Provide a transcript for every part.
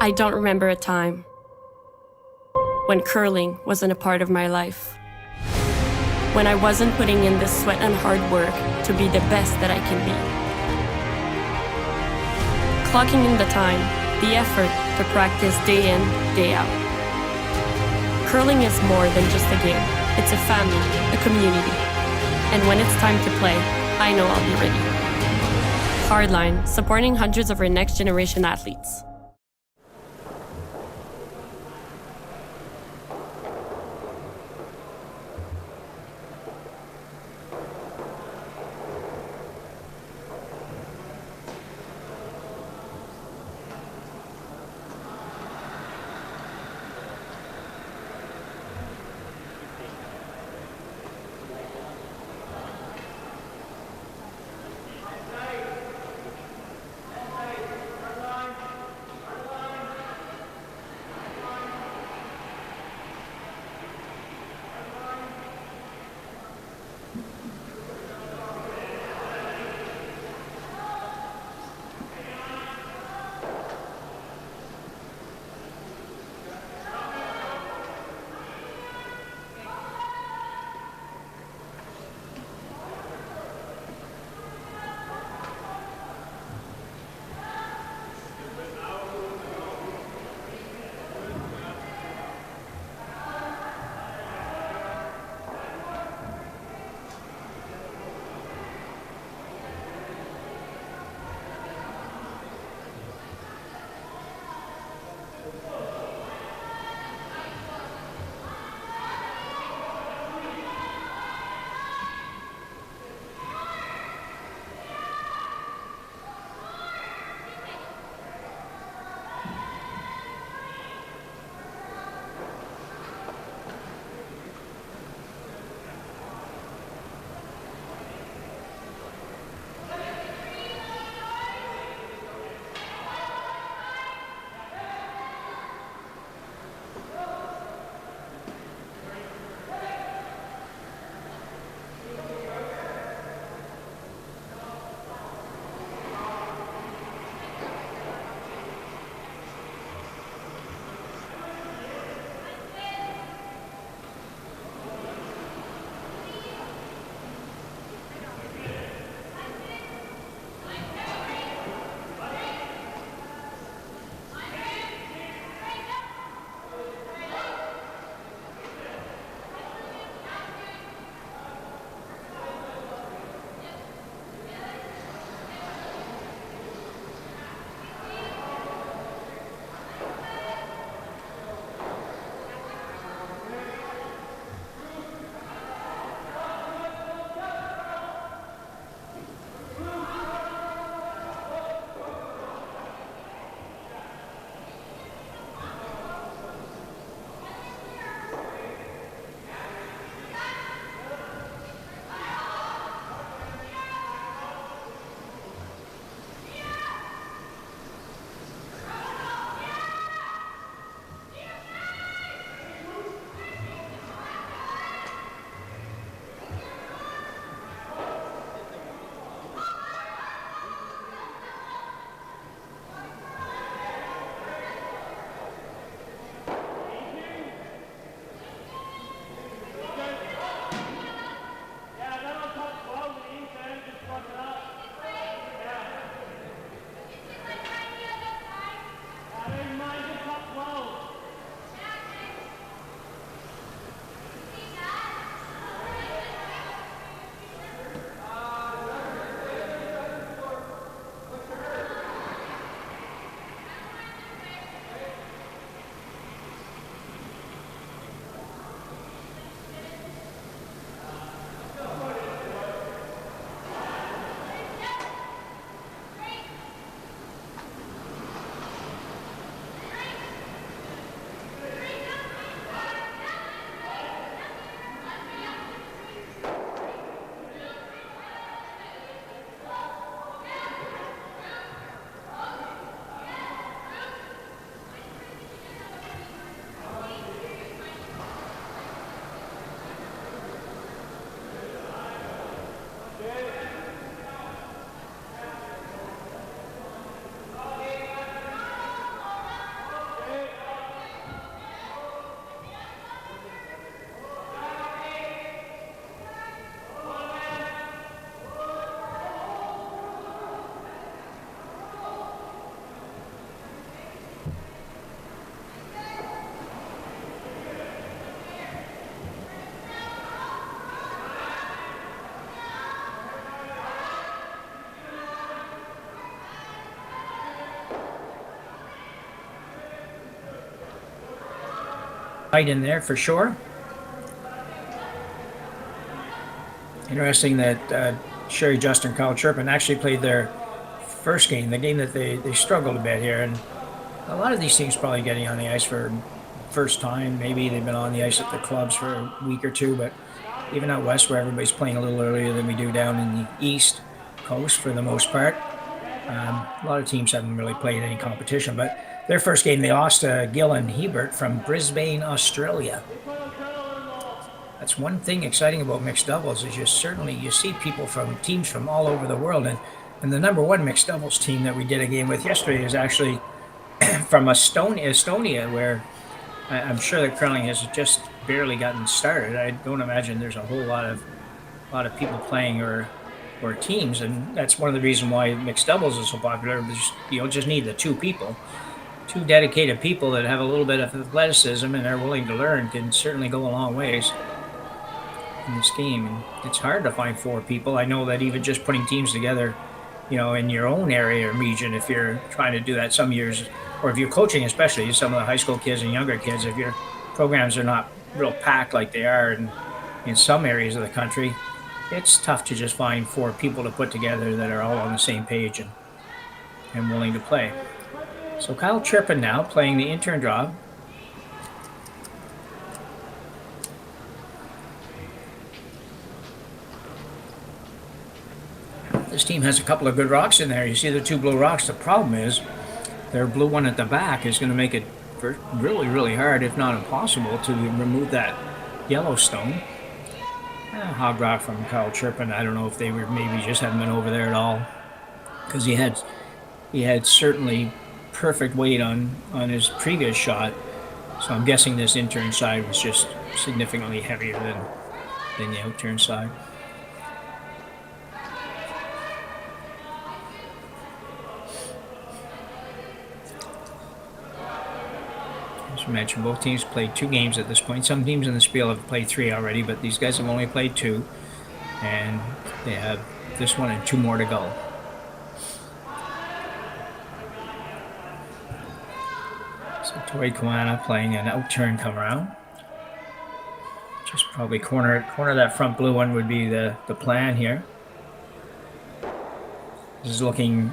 I don't remember a time when curling wasn't a part of my life. When I wasn't putting in the sweat and hard work to be the best that I can be. Clocking in the time, the effort to practice day in, day out. Curling is more than just a game. It's a family, a community. And when it's time to play, I know I'll be ready. Hardline, supporting hundreds of our next generation athletes. Fight in there for sure. Interesting that Sherry, Justin, Kyle Cherpin actually played their first game, the game that they struggled a bit here. And a lot of these teams probably getting on the ice for first time. Maybe they've been on the ice at the clubs for a week or two, but even out west where everybody's playing a little earlier than we do down in the east coast for the most part. A lot of teams haven't really played any competition, but their first game they lost to Gill and Hebert from Brisbane, Australia. That's one thing exciting about mixed doubles is you see people from teams from all over the world, and the number one mixed doubles team that we did a game with yesterday is actually from Estonia, where I'm sure that curling has just barely gotten started. I don't imagine there's a whole lot of people playing or teams, and that's one of the reasons why mixed doubles is so popular. You just need the two dedicated people that have a little bit of athleticism and are willing to learn can certainly go a long ways in this game. And it's hard to find 4 people. I know that even just putting teams together, in your own area or region, if you're trying to do that some years, or if you're coaching, especially some of the high school kids and younger kids, if your programs are not real packed like they are in some areas of the country, it's tough to just find 4 people to put together that are all on the same page and willing to play. So Kyle Cherpin now playing the intern draw. This team has a couple of good rocks in there. You see the 2 blue rocks. The problem is their blue one at the back is going to make it really, really hard, if not impossible, to remove that yellow stone. Hog rock from Kyle Cherpin. I don't know if they were maybe just haven't been over there at all, because he had certainly perfect weight on his previous shot. So I'm guessing this intern side was just significantly heavier than the outturn side. As I mentioned, both teams played 2 games at this point. Some teams in the Spiel have played 3 already, but these guys have only played 2, and they have this one and 2 more to go. So Tori Koana playing an outturn come around. Just probably corner that front blue one would be the plan here. This is looking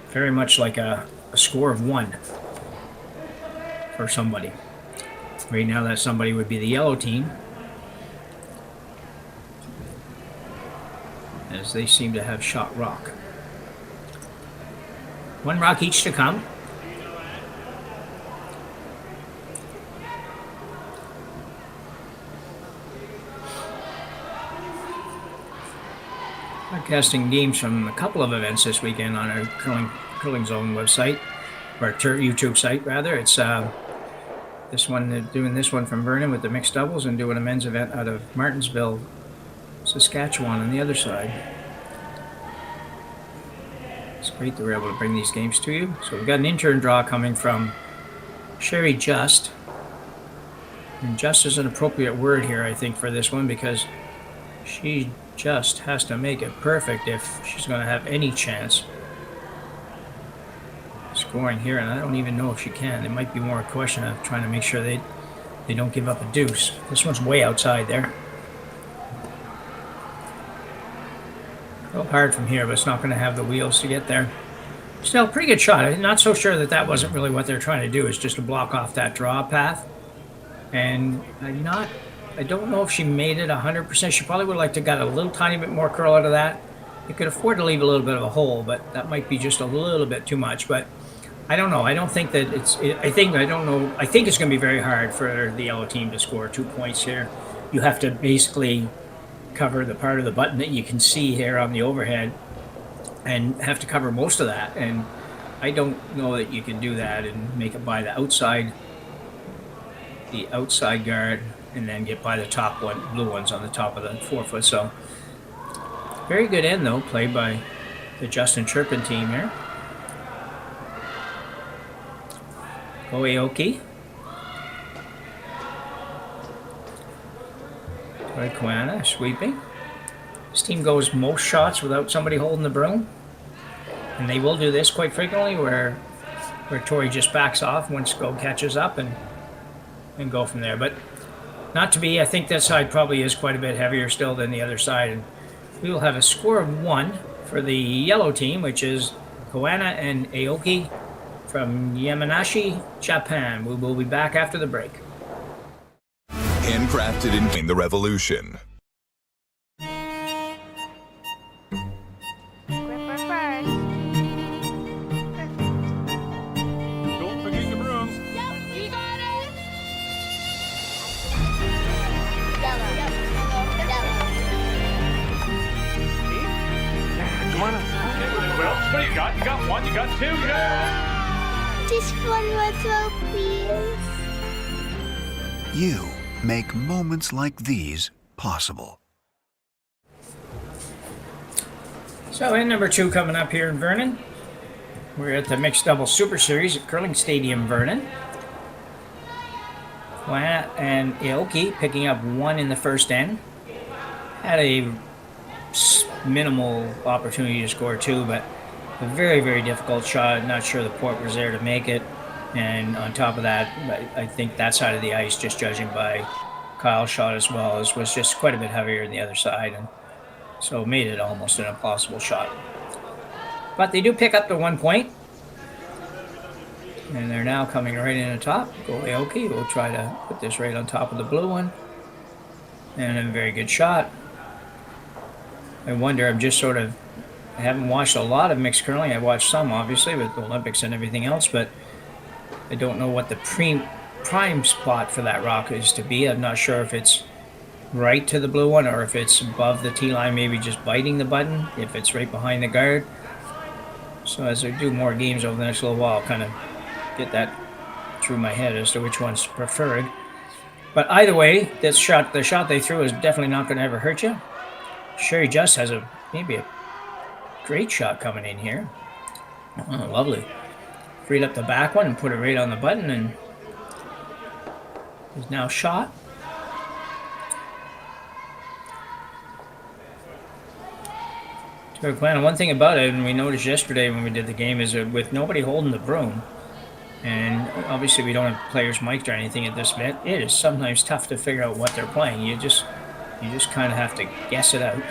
very much like a score of 1 for somebody. Right now that somebody would be the yellow team, as they seem to have shot rock. 1 rock each to come. Broadcasting games from a couple of events this weekend on our Curling Zone website, or YouTube site rather. It's this one, they're doing this one from Vernon with the mixed doubles, and doing a men's event out of Martinsville, Saskatchewan on the other side. It's great that we're able to bring these games to you. So we've got an intern draw coming from Sherry Just. And just is an appropriate word here, I think, for this one, because she just has to make it perfect if she's going to have any chance scoring here, and I don't even know if she can. It might be more a question of trying to make sure they don't give up a deuce. This one's way outside there. A little hard from here, but it's not going to have the wheels to get there. Still, pretty good shot. I'm not so sure that wasn't really what they're trying to do, is just to block off that draw path. And I don't know if she made it 100%. She probably would like to got a little tiny bit more curl out of that. You could afford to leave a little bit of a hole, but that might be just a little bit too much. But I don't know. I don't think that I think it's going to be very hard for the yellow team to score 2 points here. You have to basically cover the part of the button that you can see here on the overhead, and have to cover most of that. And I don't know that you can do that and make it by the outside guard, and then get by the top one, blue ones on the top of the 4-foot. So very good end though, played by the Justin Cherpin team here. Aoki. Tori Koana sweeping. This team goes most shots without somebody holding the broom, and they will do this quite frequently, where Tori just backs off once Go catches up, and and go from there. But not to be. I think that side probably is quite a bit heavier still than the other side. And we will have a score of 1 for the yellow team, which is Koana and Aoki from Yamanasshi, Japan. We will be back after the break. Handcrafted in the revolution. Don't forget your brooms. Yep, you got it. Come on up. Well, what do you got? You got 1, you got 2, yeah! Just one more throw, please. You make moments like these possible. So in number 2 coming up here in Vernon, we're at the Mixed Double Super Series at Curling Stadium, Vernon. Koana and Aoki picking up 1 in the first end. Had a minimal opportunity to score 2, but a very, very difficult shot. Not sure the port was there to make it. And on top of that, I think that side of the ice, just judging by Kyle's shot as well, was just quite a bit heavier than the other side. And so it made it almost an impossible shot. But they do pick up the 1 point. And they're now coming right in the top. Go Aoki. We'll try to put this right on top of the blue one. And a very good shot. I wonder, I haven't watched a lot of mixed curling. I watched some, obviously, with the Olympics and everything else, but I don't know what the prime spot for that rock is to be. I'm not sure if it's right to the blue one or if it's above the tee line, maybe just biting the button, if it's right behind the guard. So as I do more games over the next little while, I'll kind of get that through my head as to which one's preferred. But either way, the shot they threw is definitely not going to ever hurt you. Sherry just has maybe a great shot coming in here. Oh, lovely. Freed up the back one and put it right on the button, and is now shot. One thing about it, and we noticed yesterday when we did the game, is that with nobody holding the broom, and obviously we don't have players mic'd or anything at this bit, it is sometimes tough to figure out what they're playing. You just kind of have to guess it out.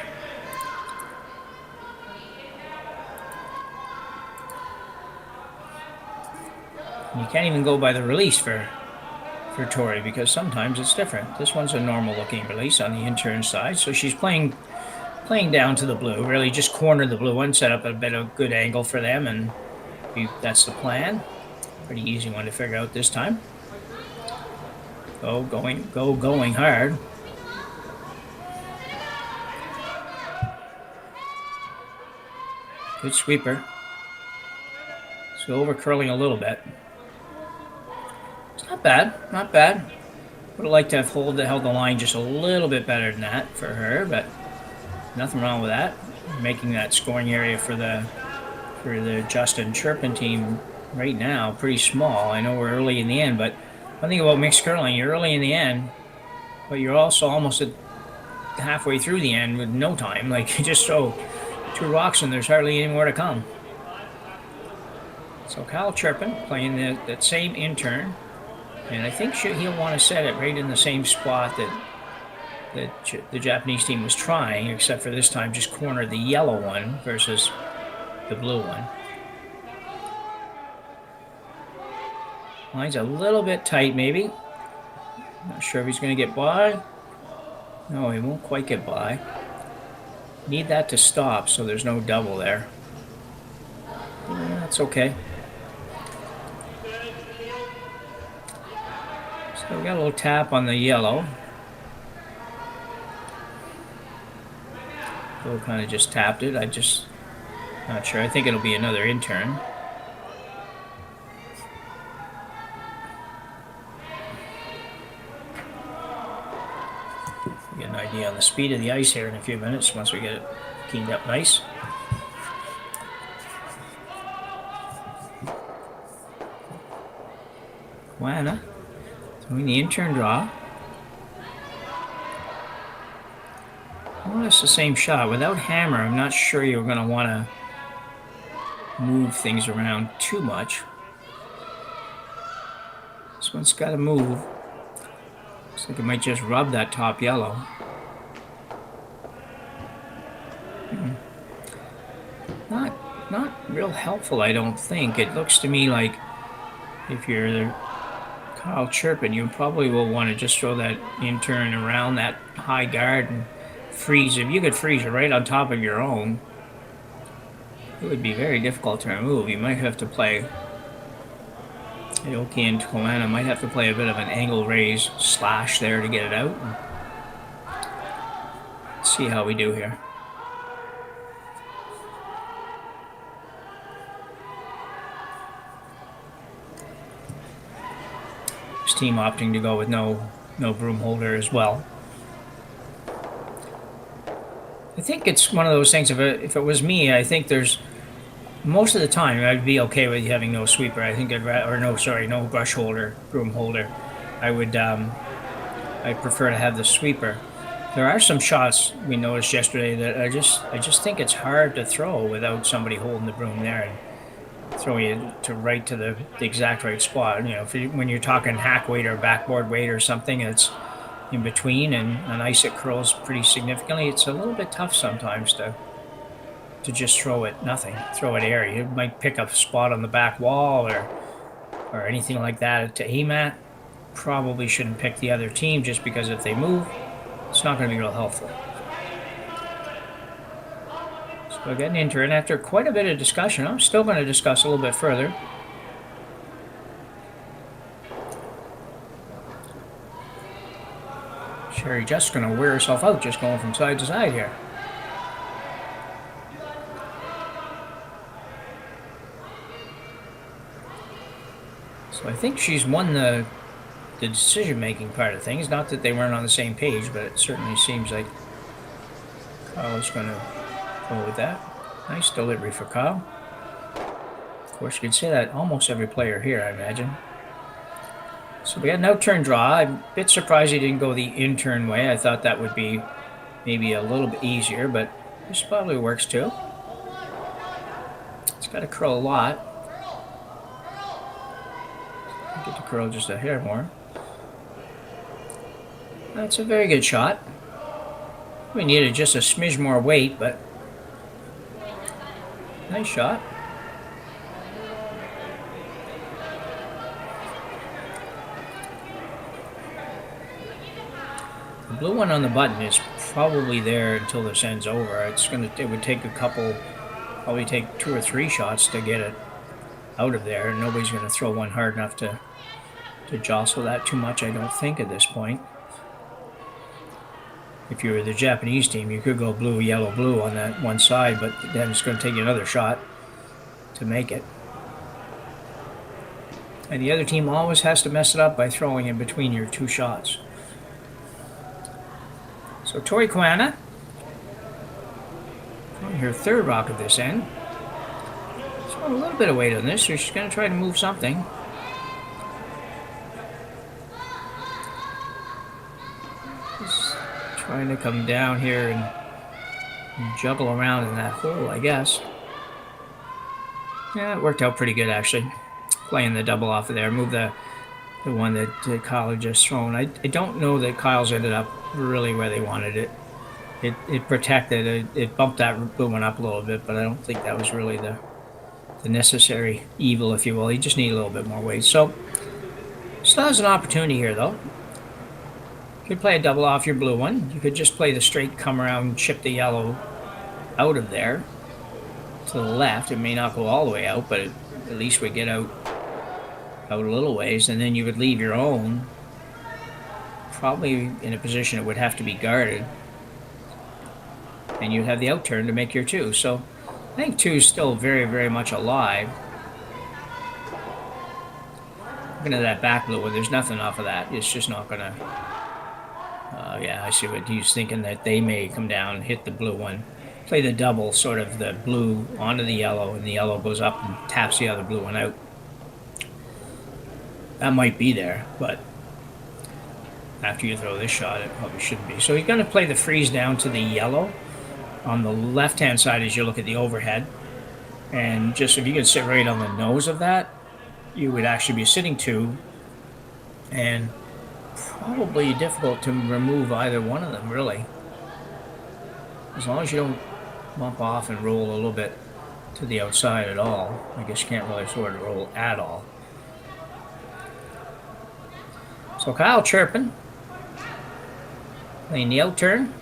You can't even go by the release for Tori, because sometimes it's different. This one's a normal looking release on the intern side, so she's playing down to the blue, really just corner the blue one, set up a bit of good angle for them, and that's the plan. Pretty easy one to figure out this time. Going hard. Good sweeper. So over curling a little bit. It's not bad. Would have liked to have held the line just a little bit better than that for her, but nothing wrong with that. Making that scoring area for the Justin Cherpin team right now pretty small. I know we're early in the end, but one thing about mixed curling, you're early in the end, but you're also almost at halfway through the end with no time. Like, you just throw 2 rocks and there's hardly any more to come. So Kyle Cherpin playing that same intern, and I think he'll want to set it right in the same spot that the Japanese team was trying, except for this time just corner the yellow one versus the blue one. Line's a little bit tight, maybe. Not sure if he's going to get by. No, he won't quite get by. Need that to stop so there's no double there. Yeah, that's okay. So we got a little tap on the yellow. Bill kind of just tapped it. Not sure. I think it'll be another intern. We'll get an idea on the speed of the ice here in a few minutes once we get it cleaned up nice. Koana throwing the intern draw. More or less the same shot. Without hammer, I'm not sure you're going to want to move things around too much. This one's got to move. Looks like it might just rub that top yellow. Not real helpful, I don't think. It looks to me like if you're the Kyle Cherpin, you probably will want to just throw that in-turn around that high guard and freeze. If you could freeze it right on top of your own, it would be very difficult to remove. You might have to play, Aoki and Koana might have to play a bit of an angle raise slash there to get it out. Let's see how we do here. This team opting to go with no broom holder as well. I think it's one of those things, if it was me, I think there's, most of the time I'd be okay with having no sweeper. I think no brush holder, broom holder. I'd prefer to have the sweeper. There are some shots we noticed yesterday that I just think it's hard to throw without somebody holding the broom there and throwing it to the exact right spot. You know, when you're talking hack weight or backboard weight or something, it's in between, and on ice it curls pretty significantly. It's a little bit tough sometimes to just throw it airy. It might pick up a spot on the back wall or anything like that to aim at. Probably shouldn't pick the other team, just because if they move, it's not going to be real helpful. So we're getting into it. After quite a bit of discussion, I'm still going to discuss a little bit further. Sherry just going to wear herself out just going from side to side here. So I think she's won the decision-making part of things. Not that they weren't on the same page, but it certainly seems like Kyle is going to go with that. Nice delivery for Kyle. Of course, you could say that almost every player here, I imagine. So we got an out-turn draw. I'm a bit surprised he didn't go the in-turn way. I thought that would be maybe a little bit easier, but this probably works too. It's got to curl a lot. Get to curl just a hair more. That's a very good shot. We needed just a smidge more weight, but nice shot. The blue one on the button is probably there until this end's over. It would take probably take 2 or 3 shots to get it out of there. Nobody's going to throw one hard enough to jostle that too much, I don't think, at this point. If you were the Japanese team, you could go blue, yellow, blue on that one side, but then it's going to take you another shot to make it. And the other team always has to mess it up by throwing in between your 2 shots. So Tori Koana, her 3rd rock of this end. A little bit of weight on this, so she's going to try to move something. Just trying to come down here and juggle around in that hole, I guess. Yeah, it worked out pretty good, actually. Playing the double off of there. Move the one that Kyle had just thrown. I don't know that Kyle's ended up really where they wanted it. It protected, it bumped that blue one up a little bit, but I don't think that was really the necessary evil, if you will. You just need a little bit more weight. So still has an opportunity here, though. You could play a double off your blue one. You could just play the straight come around, chip the yellow out of there to the left. It may not go all the way out, but at least we get out a little ways, and then you would leave your own probably in a position it would have to be guarded, and you'd have the out turn to make your 2. So I think 2 is still very, very much alive. Looking at that back blue one, there's nothing off of that. It's just not going to... yeah, I see what he's thinking, that they may come down and hit the blue one. Play the double, sort of the blue onto the yellow, and the yellow goes up and taps the other blue one out. That might be there, but after you throw this shot, it probably shouldn't be. So you're going to play the freeze down to the yellow on the left-hand side as you look at the overhead. And just if you could sit right on the nose of that, you would actually be sitting 2. And probably difficult to remove either one of them, really. As long as you don't bump off and roll a little bit to the outside at all. I guess you can't really sort of roll at all. So Kyle Cherpin playing the out turn.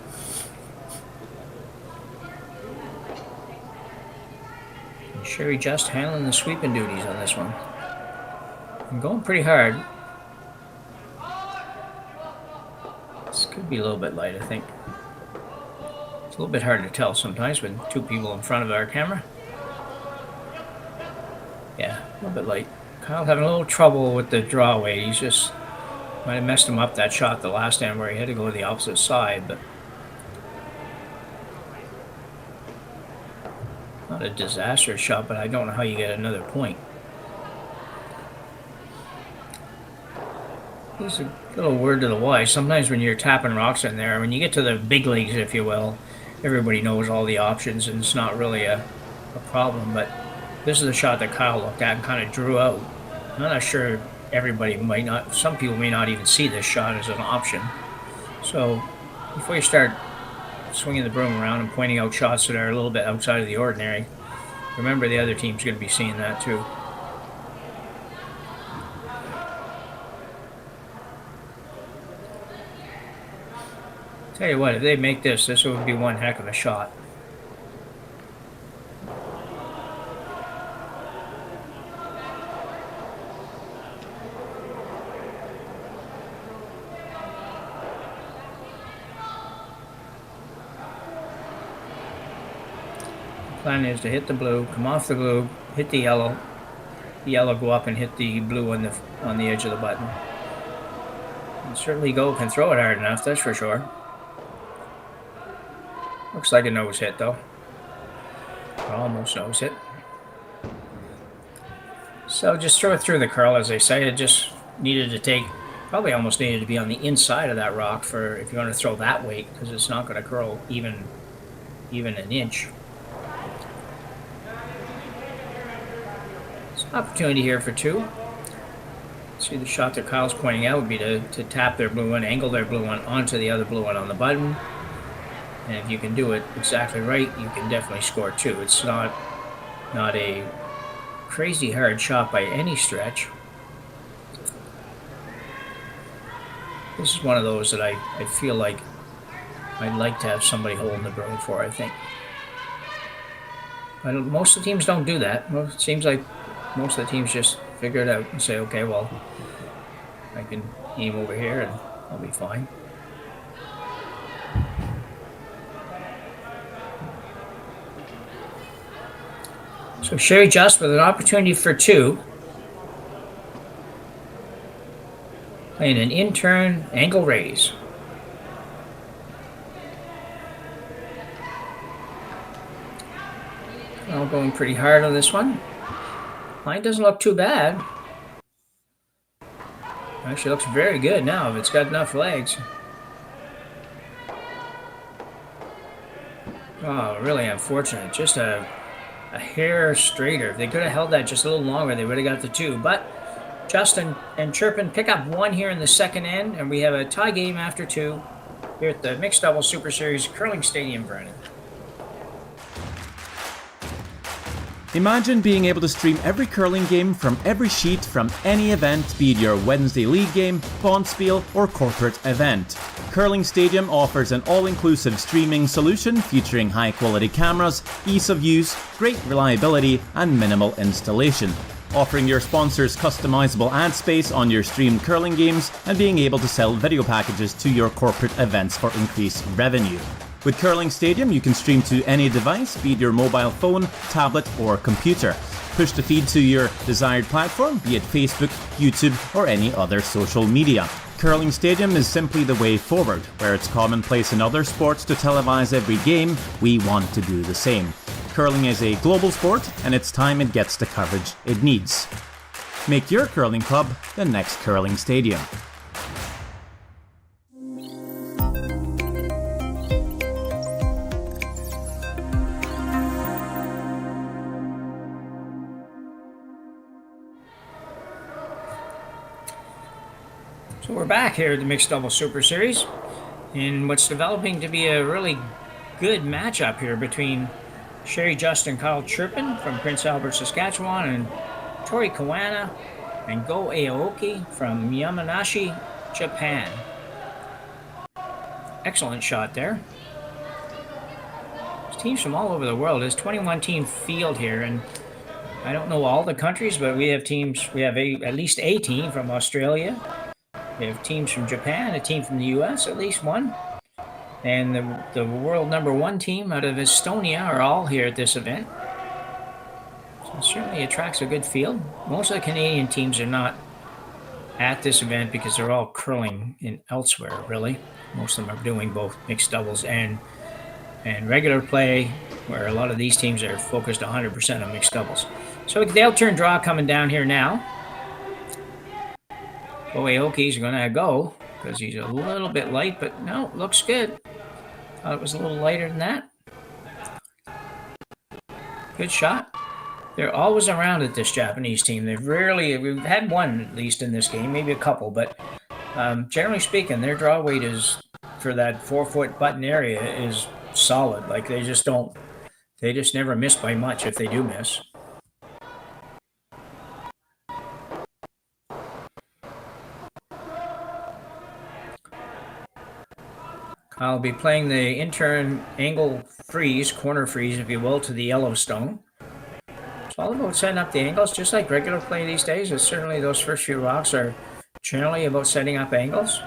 And Sherry just handling the sweeping duties on this one. I'm going pretty hard. This could be a little bit light, I think. It's a little bit hard to tell sometimes with two people in front of our camera. Yeah, a little bit light. Kyle having a little trouble with the draw weight. He's just might have messed him up that shot the last time where he had to go to the opposite side, but not a disastrous shot, but I don't know how you get another point. Here's a little word to the wise. Sometimes when you're tapping rocks in there, when you get to the big leagues, if you will, everybody knows all the options and it's not really a problem, but this is the shot that Kyle looked at and kind of drew out. I'm not sure everybody might not, some people may not even see this shot as an option. So before you start swinging the broom around and pointing out shots that are a little bit outside of the ordinary, remember the other team's going to be seeing that too. Tell you what, if they make this would be one heck of a shot. The plan is to hit the blue, come off the blue, hit the yellow go up and hit the blue on the edge of the button. And certainly Go can throw it hard enough, that's for sure. Looks like a nose hit though. Almost nose hit. So just throw it through the curl, as I say. It just needed to take, probably almost needed to be on the inside of that rock for if you want to throw that weight, because it's not going to curl even an inch. Opportunity here for two. See, the shot that Kyle's pointing out would be to tap their blue one, angle their blue one onto the other blue one on the button. And if you can do it exactly right, you can definitely score two. It's not a crazy hard shot by any stretch. This is one of those that I feel like I'd like to have somebody holding the broom for, I think. Most of the teams don't do that. It seems like most of the teams just figure it out and say, okay, well, I can aim over here and I'll be fine. So Sherry Just with an opportunity for two. Playing an in-turn angle raise. All going pretty hard on this one. Line doesn't look too bad. Actually looks very good now if it's got enough legs. Oh, really unfortunate. Just a hair straighter. If they could have held that just a little longer, they would have got the two. But Justin and Cherpin pick up one here in the second end, and we have a tie game after two here at the Mixed Doubles Super Series Curling Stadium, Vernon. Imagine being able to stream every curling game from every sheet from any event, be it your Wednesday league game, bonspiel, or corporate event. Curling Stadium offers an all-inclusive streaming solution featuring high-quality cameras, ease of use, great reliability, and minimal installation. Offering your sponsors customizable ad space on your streamed curling games and being able to sell video packages to your corporate events for increased revenue. With Curling Stadium, you can stream to any device, be it your mobile phone, tablet, or computer. Push the feed to your desired platform, be it Facebook, YouTube, or any other social media. Curling Stadium is simply the way forward. Where it's commonplace in other sports to televise every game, we want to do the same. Curling is a global sport, and it's time it gets the coverage it needs. Make your curling club the next Curling Stadium. So we're back here at the Mixed Double Super Series in what's developing to be a really good matchup here between Sherry Justin Kyle Cherpin from Prince Albert, Saskatchewan, and Tori Koana and Go Aoki from Yamanasshi, Japan. Excellent shot there. There's teams from all over the world. There's 21 team field here, and I don't know all the countries, but we have teams. We have at least a team from Australia. We have teams from Japan, a team from the US, at least one. And the world #1 team out of Estonia are all here at this event. So it certainly attracts a good field. Most of the Canadian teams are not at this event because they're all curling in elsewhere, really. Most of them are doing both mixed doubles and regular play, where a lot of these teams are focused 100% on mixed doubles. So the outturn draw coming down here now. Aoki's going to go because he's a little bit light, but no, looks good. Thought it was a little lighter than that. Good shot. They're always around at this Japanese team. We've had one at least in this game, maybe a couple, but generally speaking, their draw weight is for that 4-foot button area is solid. Like they just never miss by much if they do miss. I'll be playing the intern angle freeze, corner freeze, if you will, to the Yellowstone. It's all about setting up the angles, just like regular play these days. And certainly those first few rocks are generally about setting up angles.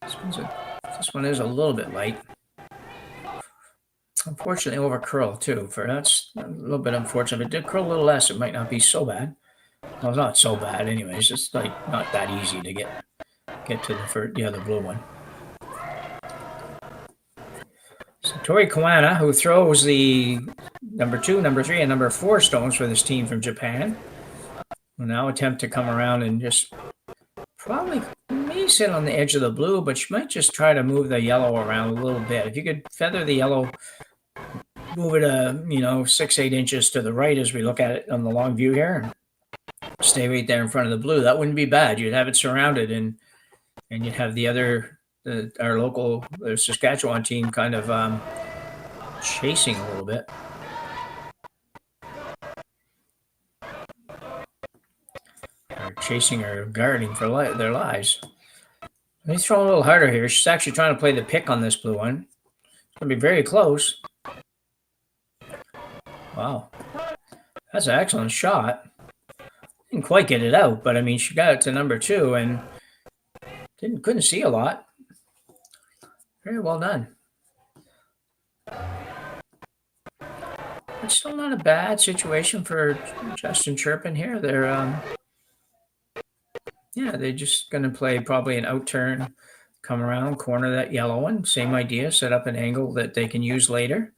This one is a little bit light. Unfortunately, over curl too. That's a little bit unfortunate. If it did curl a little less, it might not be so bad. Well, it's not so bad anyway. It's just like not that easy to get to the other blue one. So Tori Koana, who throws the #2, #3, and #4 stones for this team from Japan, will now attempt to come around and just probably may sit on the edge of the blue, but she might just try to move the yellow around a little bit. If you could feather the yellow, move it 6-8 inches to the right as we look at it on the long view here. Stay right there in front of the blue. That wouldn't be bad. You'd have it surrounded, and you'd have our local Saskatchewan team kind of chasing a little bit. Or chasing or guarding for their lives. Let me throw a little harder here. She's actually trying to play the pick on this blue one. It's going to be very close. Wow. That's an excellent shot. Didn't quite get it out, but I mean, she got it to #2 and couldn't see a lot. Very well done. It's still not a bad situation for Justin Cherpin here. They're just going to play probably an out turn, come around, corner that yellow one. Same idea, set up an angle that they can use later.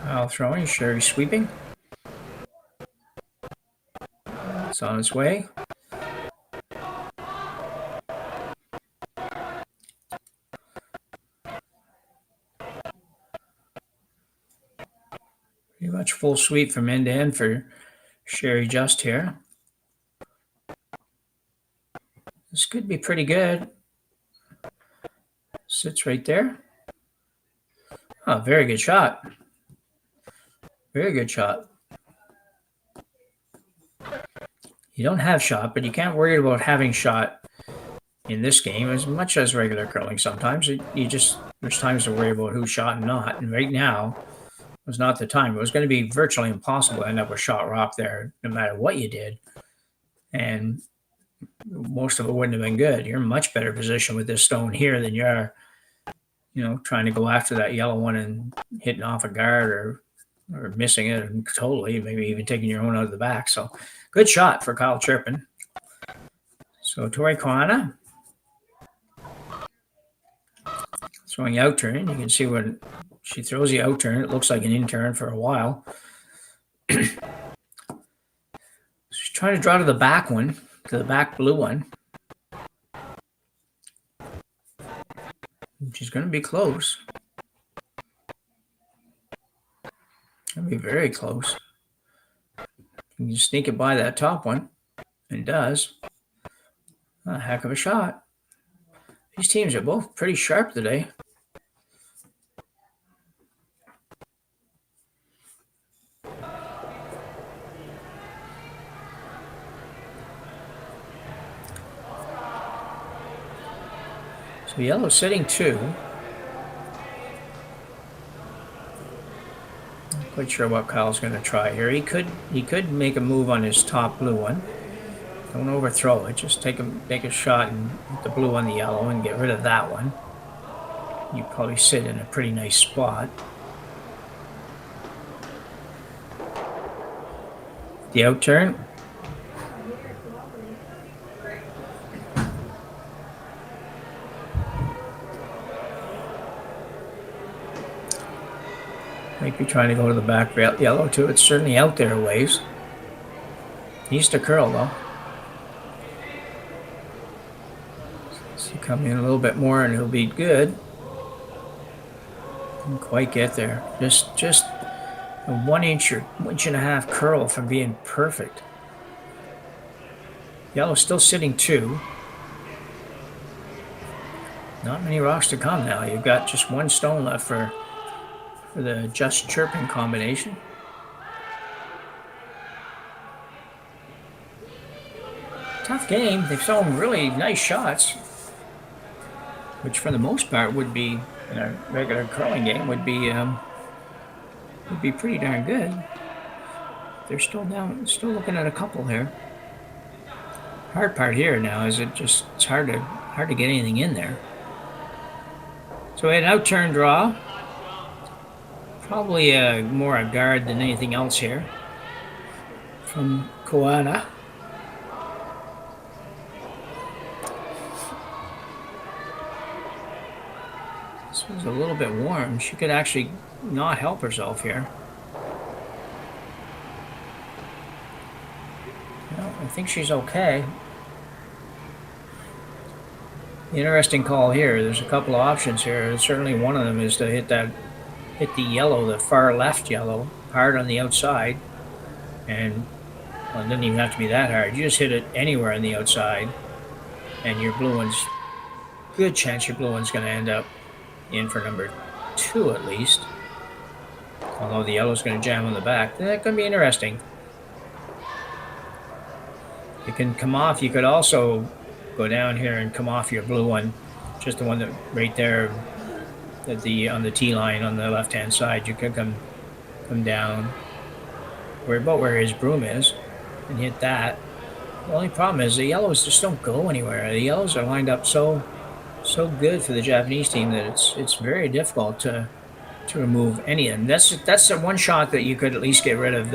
Kyle throwing, Sherry sweeping. It's on its way. Pretty much full sweep from end to end for Sherry Just here. This could be pretty good. Sits right there. Oh, very good shot. Very good shot. You don't have shot, but you can't worry about having shot in this game as much as regular curling. Sometimes there's times to worry about who's shot and not. And right now was not the time. It was going to be virtually impossible to end up with shot rock there, no matter what you did. And most of it wouldn't have been good. You're in much better position with this stone here than you are, trying to go after that yellow one and hitting off a guard or missing it totally, maybe even taking your own out of the back. So good shot for Kyle Cherpin. So Tori Koana throwing out turn. You can see when she throws the out turn, it looks like an in turn for a while. Trying to draw to the back one, to the back blue one. She's going to be close. Going to be very close. You sneak it by that top one. And it does. A heck of a shot. These teams are both pretty sharp today. So yellow sitting 2. Not quite sure what Kyle's going to try here. He could make a move on his top blue one. Don't overthrow it. Just take a shot and hit the blue on the yellow and get rid of that one. You probably sit in a pretty nice spot. The out turn. Might be trying to go to the back yellow too. It's certainly out there a ways. Needs to curl though. So come in a little bit more and he'll be good. Didn't quite get there. Just a 1 inch or 1.5 inch curl from being perfect. Yellow still sitting 2. Not many rocks to come now. You've got just 1 stone left for the just Cherpin combination. Tough game. They've thrown really nice shots, which for the most part would be, in a regular curling game, would be pretty darn good. They're still looking at a couple here. Hard part here now is it's hard to get anything in there. So we had an out turn draw. Probably more a guard than anything else here from Koana. This was a little bit warm. She could actually not help herself here. No, I think she's okay. Interesting call here. There's a couple of options here. Certainly one of them is to hit the yellow, the far left yellow, hard on the outside. And well, it doesn't even have to be that hard. You just hit it anywhere on the outside, and your blue one's, good chance your blue one's going to end up in for number 2 at least. Although the yellow's going to jam on the back. That could be interesting. You can come off. You could also go down here and come off your blue one, just the one that right there. On the T line on the left hand side, you could come down about where his broom is and hit that. The only problem is the yellows just don't go anywhere. The yellows are lined up so good for the Japanese team that it's very difficult to remove any of them. That's the one shot that you could at least get rid of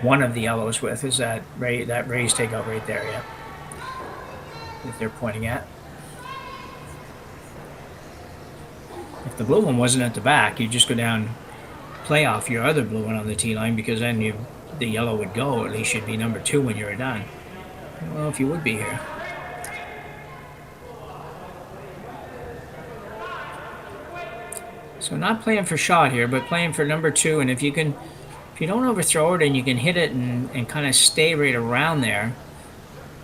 one of the yellows with, is that raised takeout right there, yeah. That they're pointing at. If the blue one wasn't at the back, you'd just go down, play off your other blue one on the T line, because then the yellow would go. At least you'd be number 2 when you were done. I don't know if you would be here. So not playing for shot here, but playing for number 2. And if you don't overthrow it and you can hit it and kind of stay right around there,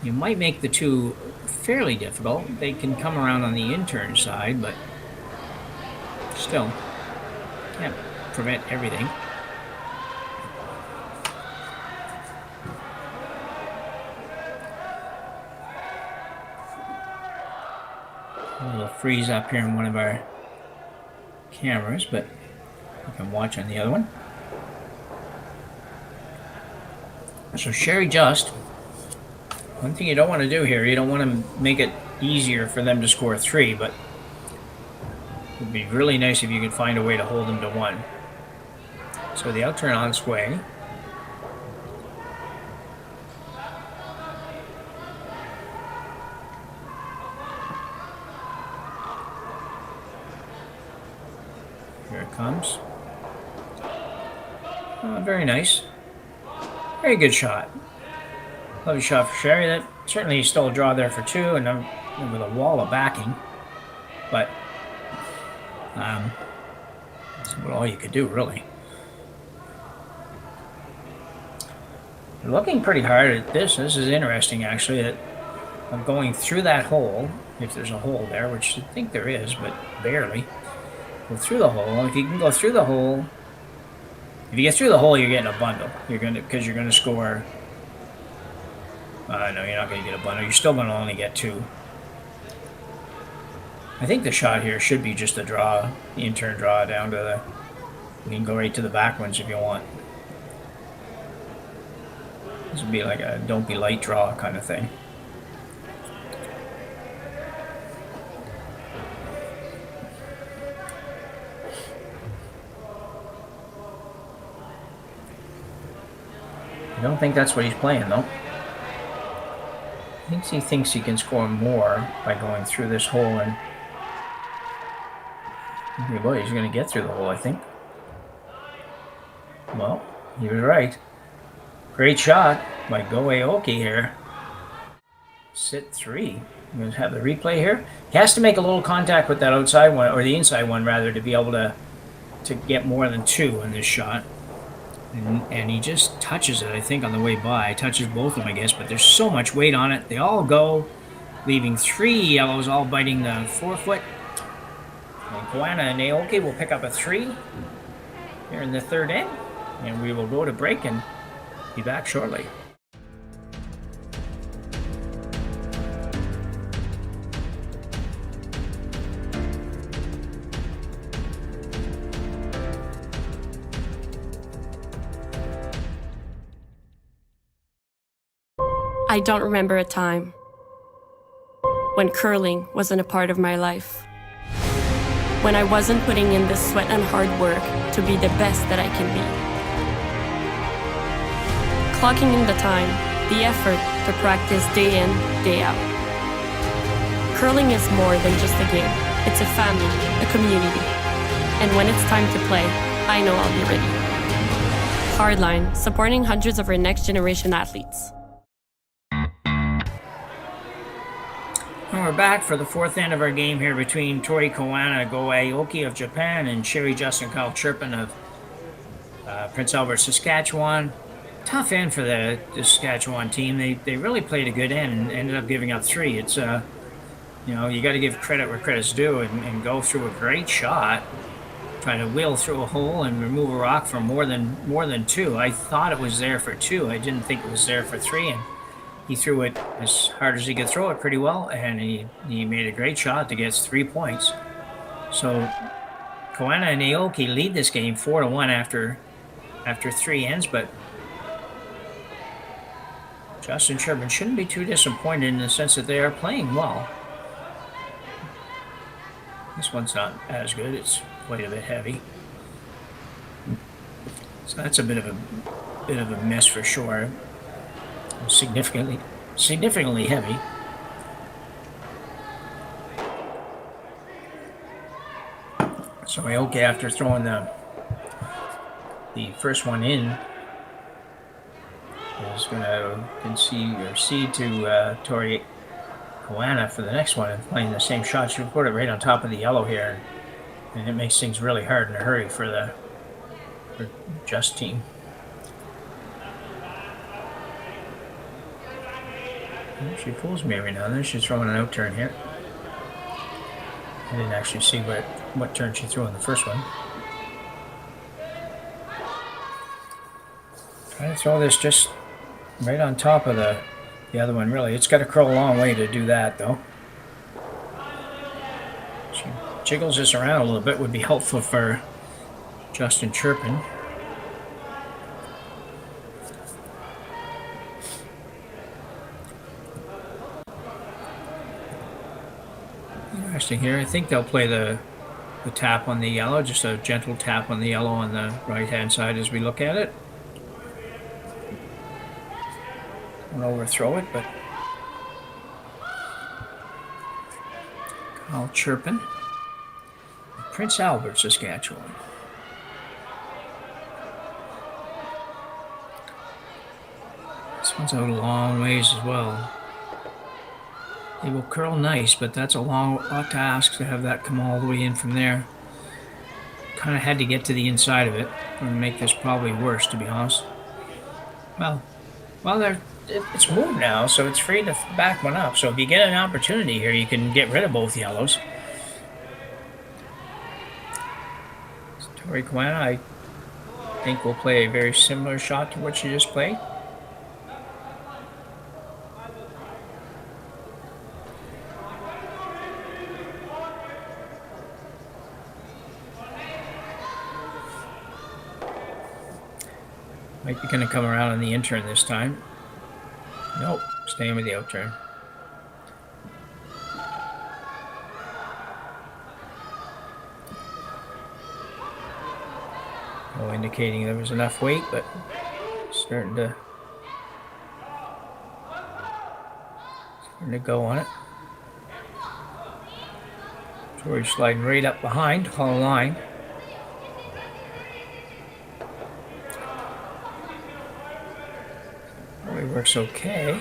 you might make the 2 fairly difficult. They can come around on the in-turn side, but still, can't prevent everything. A little freeze up here in one of our cameras, but you can watch on the other one. So Sherry just, one thing you don't want to do here, you don't want to make it easier for them to score 3, but it would be really nice if you could find a way to hold them to 1. So the out turn on its way. Here it comes. Very nice. Very good shot. Lovely shot for Sherry. That certainly still a draw there for 2, and I'm with a wall of backing. But that's about all you could do, really. You're looking pretty hard at this. This is interesting, actually, that I'm going through that hole, if there's a hole there, which I think there is, but barely. Go through the hole. If you can go through the hole, if you get through the hole, you're getting a bundle. Because you're gonna score. No, you're not gonna get a bundle. You're still gonna only get 2. I think the shot here should be just a draw, the in-turn draw down to the. You can go right to the back ones if you want. This would be like a don't be light draw kind of thing. I don't think that's what he's playing, though. I think he thinks he can score more by going through this hole, and boy, he's going to get through the hole, I think. Well, he was right. Great shot by Aoki here. Sit 3. I'm going to have the replay here. He has to make a little contact with that outside one, or the inside one rather, to be able to get more than 2 in this shot. And he just touches it, I think, on the way by. Touches both of them, I guess, but there's so much weight on it. They all go, leaving 3 yellows, all biting the forefoot. And Koana and Aoki will pick up a 3 here in the 3rd end. And we will go to break and be back shortly. I don't remember a time when curling wasn't a part of my life. When I wasn't putting in the sweat and hard work to be the best that I can be. Clocking in the time, the effort to practice day in, day out. Curling is more than just a game. It's a family, a community. And when it's time to play, I know I'll be ready. Hardline, supporting hundreds of our next generation athletes. And we're back for the 4th end of our game here between Tori Koana, Aoki of Japan, and Sherry Justin Kyle Cherpin of Prince Albert, Saskatchewan. Tough end for the Saskatchewan team. They really played a good end and ended up giving up 3. It's you got to give credit where credit's due and go through a great shot, trying to wheel through a hole and remove a rock for more than 2. I thought it was there for 2. I didn't think it was there for 3, and he threw it as hard as he could throw it pretty well, and he made a great shot that gets 3 points. So Koana and Aoki lead this game 4-1 after 3 ends, but Justin Cherpin shouldn't be too disappointed in the sense that they are playing well. This one's not as good. It's quite a bit heavy. So that's a bit of a miss for sure. Significantly heavy. So Aoki, after throwing the first one in, is going to concede to Tori Koana for the next one and playing the same shot. She'll put it right on top of the yellow here, and it makes things really hard in a hurry for Just team. She fools me every now and then. She's throwing an out turn here. I didn't actually see what turn she threw on the first one. Try to throw this just right on top of the other one, really. It's got to curl a long way to do that, though. She jiggles this around a little bit, would be helpful for Justin Cherpin. Interesting here. I think they'll play the tap on the yellow, just a gentle tap on the yellow on the right-hand side as we look at it. Don't overthrow it, but Kyle Cherpin, Prince Albert, Saskatchewan. This one's out a long ways as well. They will curl nice, but that's a lot to ask to have that come all the way in from there. Kind of had to get to the inside of it. Going to make this probably worse, to be honest. Well, it's moved now, so it's free to back one up. So if you get an opportunity here, you can get rid of both yellows. Tori Koana, I think, will play a very similar shot to what she just played. Might be going to come around on the in-turn this time. Nope, staying with the out-turn. No indicating there was enough weight, but starting to go on it. Tori sliding right up behind, hollow line. Probably works okay.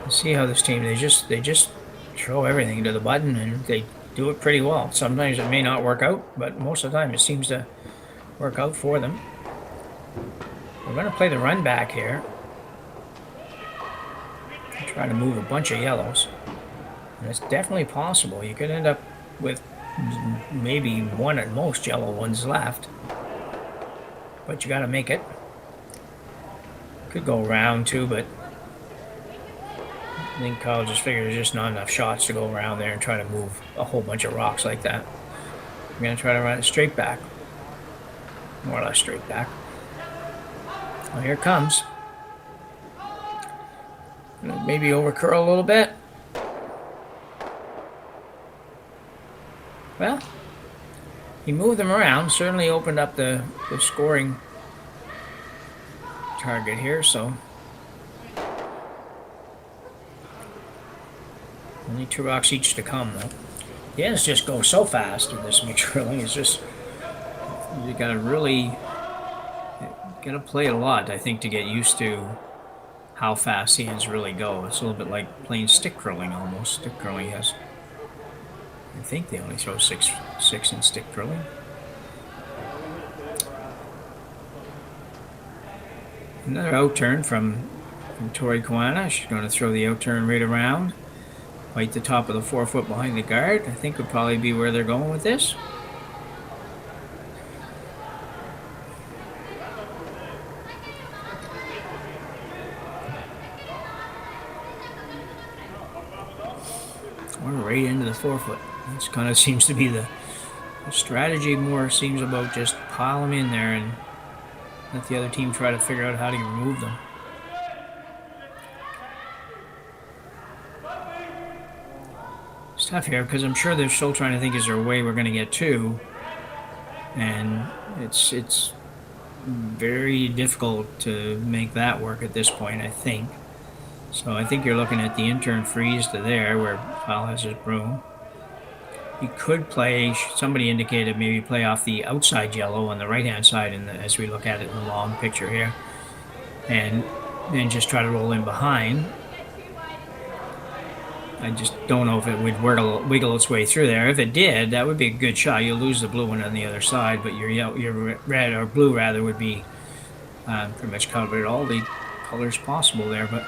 See how this team, they just throw everything to the button and they do it pretty well. Sometimes it may not work out, but most of the time it seems to work out for them. We're going to play the run back here. Try to move a bunch of yellows. And it's definitely possible. You could end up with maybe one at most yellow ones left. But you got to make it. Could go around too, but I think Kyle just figured there's just not enough shots to go around there and try to move a whole bunch of rocks like that. I'm going to try to run it straight back. More or less straight back. Well, here it comes. Maybe over curl a little bit. Well, he moved them around. Certainly opened up the scoring target here, so only 2 rocks each to come, though. The ends just go so fast in this mixed curling. It's just, you gotta play it a lot, I think, to get used to how fast the ends really go. It's a little bit like playing stick curling almost. Stick curling has, I think they only throw six in stick curling. Another out turn from Tori Koana. She's going to throw the out turn right around. Right the top of the 4-foot behind the guard. I think would probably be where they're going with this. Or right into the 4-foot. This kind of seems to be the strategy. More seems about just pile them in there and let the other team try to figure out how to remove them. It's tough here because I'm sure they're still trying to think, is there a way we're going to get 2? And it's very difficult to make that work at this point, I think. So I think you're looking at the in-turn freeze to there where Kyle has his broom. You could play, somebody indicated maybe play off the outside yellow on the right-hand side as we look at it in the long picture here. And then just try to roll in behind. I just don't know if it would wiggle its way through there. If it did, that would be a good shot. You'll lose the blue one on the other side, but your red, or blue rather, would be pretty much covered all the colors possible there, but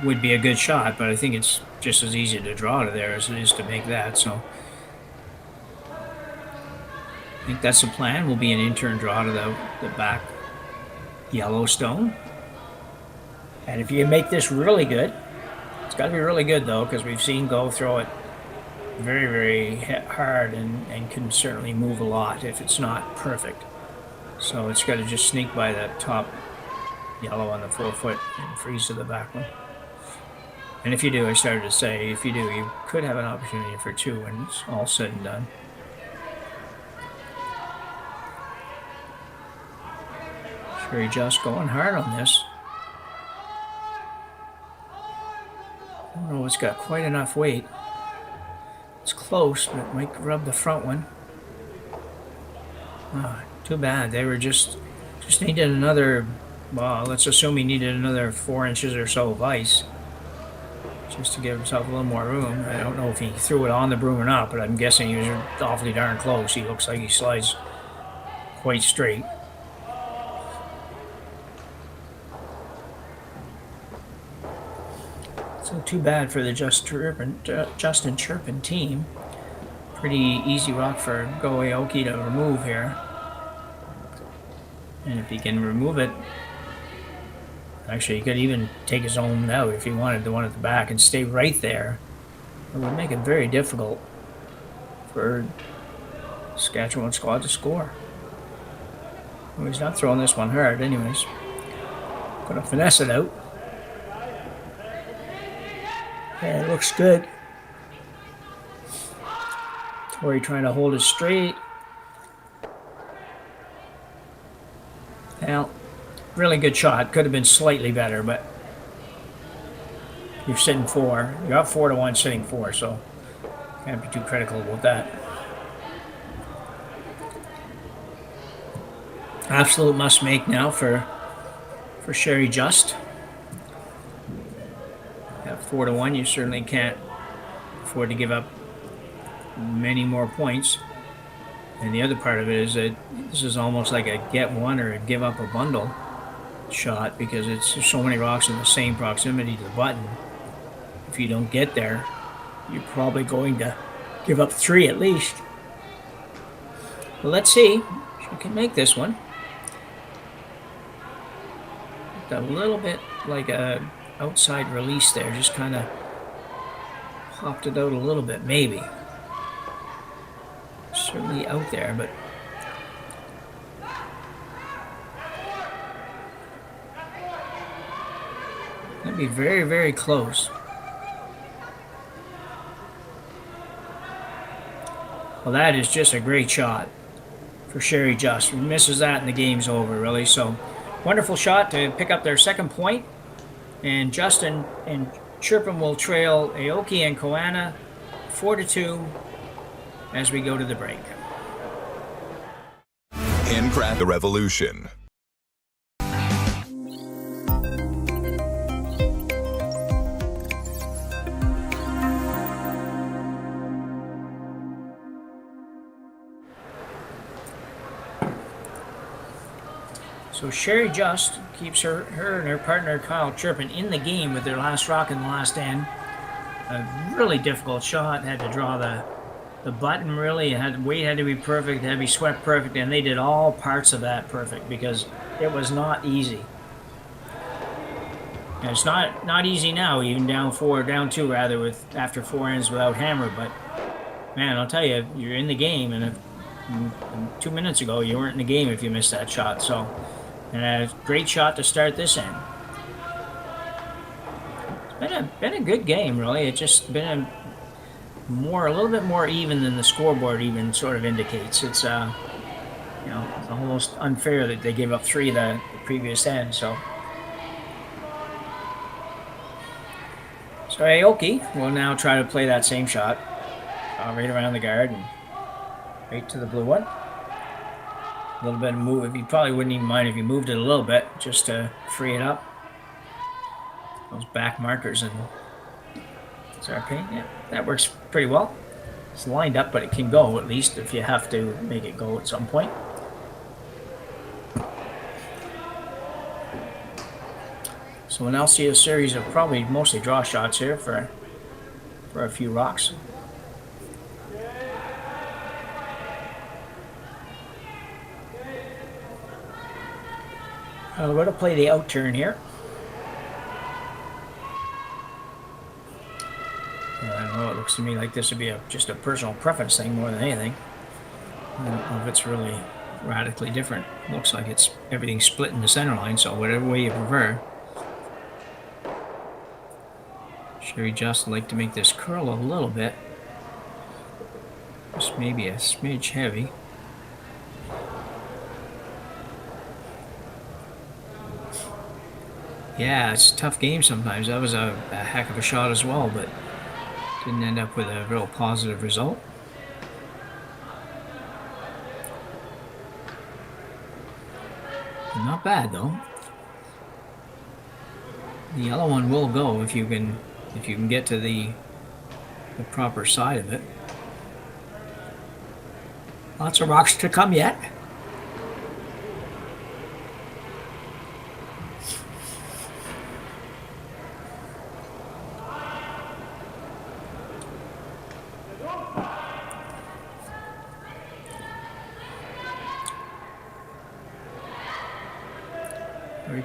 would be a good shot. But I think it's just as easy to draw to there as it is to make that. So I think that's the plan. Will be an in-turn draw to the back yellow stone. And if you make this really good, it's got to be really good though, because we've seen Go throw it very, very hard and can certainly move a lot if it's not perfect. So it's got to just sneak by that top yellow on the 4-foot and freeze to the back one. And if you do, I started to say, if you do, you could have an opportunity for 2 when it's all said and done. Sure, just going hard on this. I don't know, it's got quite enough weight. It's close, but it might rub the front one. Oh, too bad. They were just needed another, well, let's assume he needed another 4 inches or so of ice just to give himself a little more room. I don't know if he threw it on the broom or not, but I'm guessing he was awfully darn close. He looks like he slides quite straight. So too bad for the Justin Cherpin team. Pretty easy rock for Aoki to remove here. And if he can remove it, actually he could even take his own out if he wanted, the one at the back, and stay right there. It would make it very difficult for Saskatchewan squad to score. Well, he's not throwing this one hard anyways. Gonna finesse it out. Yeah, it looks good. Tori trying to hold it straight. Well, really good shot. Could have been slightly better, but you're sitting 4. You're up 4-1, sitting 4, so can't be too critical about that. Absolute must make now for Sherry Just. At 4-1, you certainly can't afford to give up many more points. And the other part of it is that this is almost like a get one or a give up a bundle shot, because there's so many rocks in the same proximity to the button. If you don't get there, you're probably going to give up 3 at least. Well, let's see if we can make this one. A little bit like a outside release there, just kind of popped it out a little bit, maybe. Certainly out there, but that'd be very, very close. Well, that is just a great shot for Sherry Just. He misses that and the game's over, really. So wonderful shot to pick up their second point. And Justin and Cherpin will trail Aoki and Koana 4-2 as we go to the break. Handcraft the revolution. So Sherry Just keeps her and her partner Kyle Cherpin in the game with their last rock in the last end. A really difficult shot. Had to draw the button, really. Weight had to be perfect, had to be swept perfect, and they did all parts of that perfect because it was not easy. And it's not easy now, even down 2 rather, with after 4 ends without hammer. But man, I'll tell you, you're in the game, and 2 minutes ago you weren't in the game if you missed that shot. So. And a great shot to start this end. It's been a good game, really. It's just been a little bit more even than the scoreboard even sort of indicates. It's it's almost unfair that they gave up 3 the previous end. So Aoki will now try to play that same shot, right around the guard and right to the blue one. A little bit of move. You probably wouldn't even mind if you moved it a little bit just to free it up. Those back markers and Cherpin, yeah, that works pretty well. It's lined up, but it can go at least if you have to make it go at some point. So we'll now see a series of probably mostly draw shots here for a few rocks. We're going to play the out turn here. I don't know, it looks to me like this would be just a personal preference thing more than anything. I don't know if it's really radically different. It looks like everything's split in the center line, so whatever way you prefer. Sherry Just like to make this curl a little bit. Just maybe a smidge heavy. Yeah, it's a tough game sometimes. That was a heck of a shot as well, but didn't end up with a real positive result. Not bad though. The yellow one will go if you can get to the proper side of it. Lots of rocks to come yet.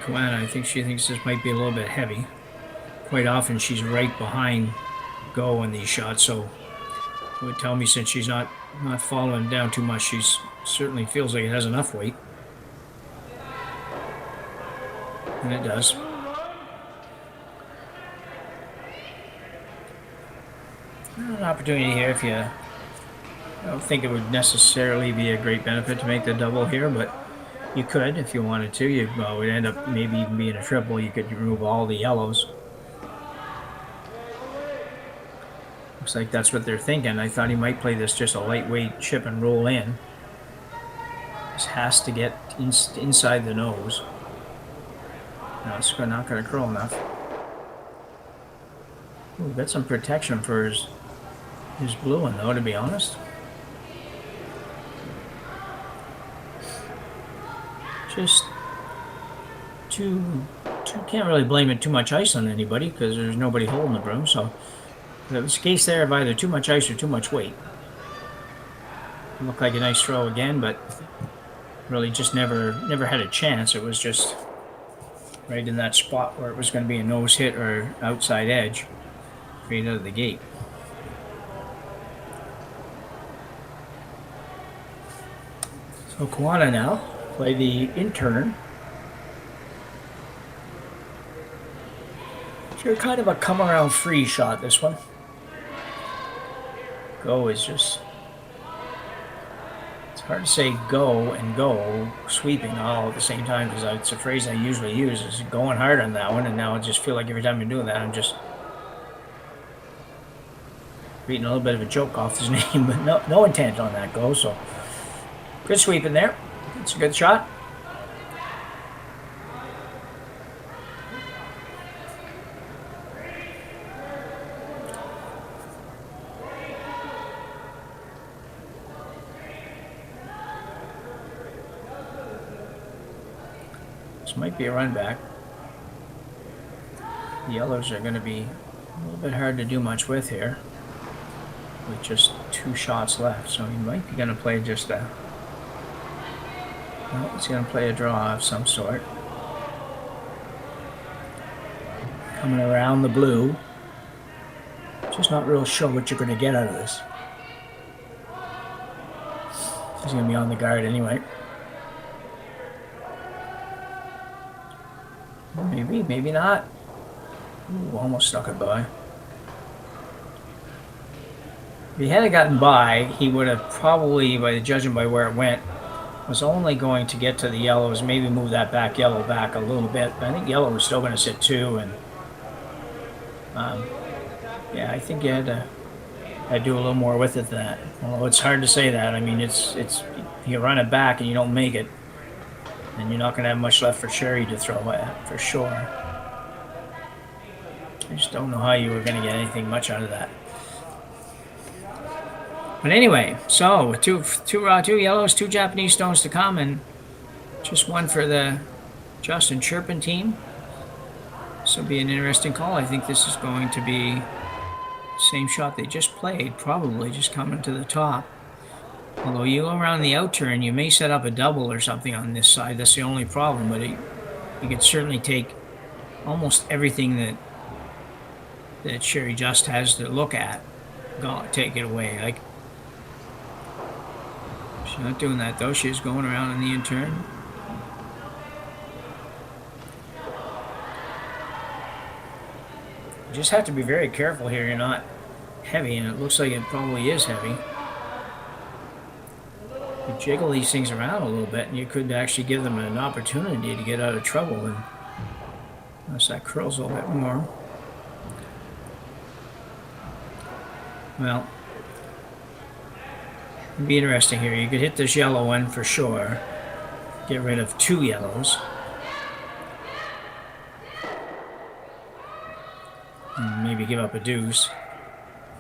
Koana, I think she thinks this might be a little bit heavy. Quite often she's right behind go on these shots, so it would tell me since she's not following down too much, she's certainly feels like it has enough weight. And it does. An opportunity here if you... I don't think it would necessarily be a great benefit to make the double here, but you could if you wanted to. You would end up maybe even being a triple. You could remove all the yellows. Looks like that's what they're thinking. I thought he might play this just a lightweight chip and roll in. This has to get inside the nose. No, it's not going to curl enough. Ooh, got some protection for his blue one though, to be honest. Just can't really blame it too much ice on anybody because there's nobody holding the broom. So it was a case there of either too much ice or too much weight. It looked like a nice throw again, but really just never had a chance. It was just right in that spot where it was going to be a nose hit or outside edge, right out of the gate. So Koana now. Play the intern. Sure, kind of a come around free shot, this one. Go is just... It's hard to say go and go sweeping all at the same time because it's a phrase I usually use is going hard on that one, and now I just feel like every time I'm doing that I'm just reading a little bit of a joke off his name, but no intent on that go, so good sweep in there. It's a good shot. This might be a run back. The yellows are going to be a little bit hard to do much with here with just 2 shots left, so he might be going to play just a... Well, he's going to play a draw of some sort. Coming around the blue. Just not real sure what you're going to get out of this. He's going to be on the guard anyway. Maybe, maybe not. Ooh, almost stuck it by. If he hadn't gotten by, he would have probably, by judging by where it went, was only going to get to the yellows, maybe move that back yellow back a little bit. But I think yellow was still going to sit 2, and yeah, I think you had to do a little more with it than that. Although it's hard to say that. I mean, it's you run it back and you don't make it, and you're not going to have much left for Sherry to throw at for sure. I just don't know how you were going to get anything much out of that. But anyway, so with two yellows, 2 Japanese stones to come, and just one for the Justin Cherpin team. This will be an interesting call. I think this is going to be the same shot they just played, probably just coming to the top. Although you go around the out turn, you may set up a double or something on this side. That's the only problem, but you could certainly take almost everything that Sherry just has to look at. Take it away. Like, she's not doing that though. She's going around on the in-turn. You just have to be very careful here. You're not heavy, and it looks like it probably is heavy. You jiggle these things around a little bit, and you could actually give them an opportunity to get out of trouble, and unless that curls a little bit more. Well, it'd be interesting here. You could hit this yellow one for sure. get rid of 2 yellows. And maybe give up a deuce.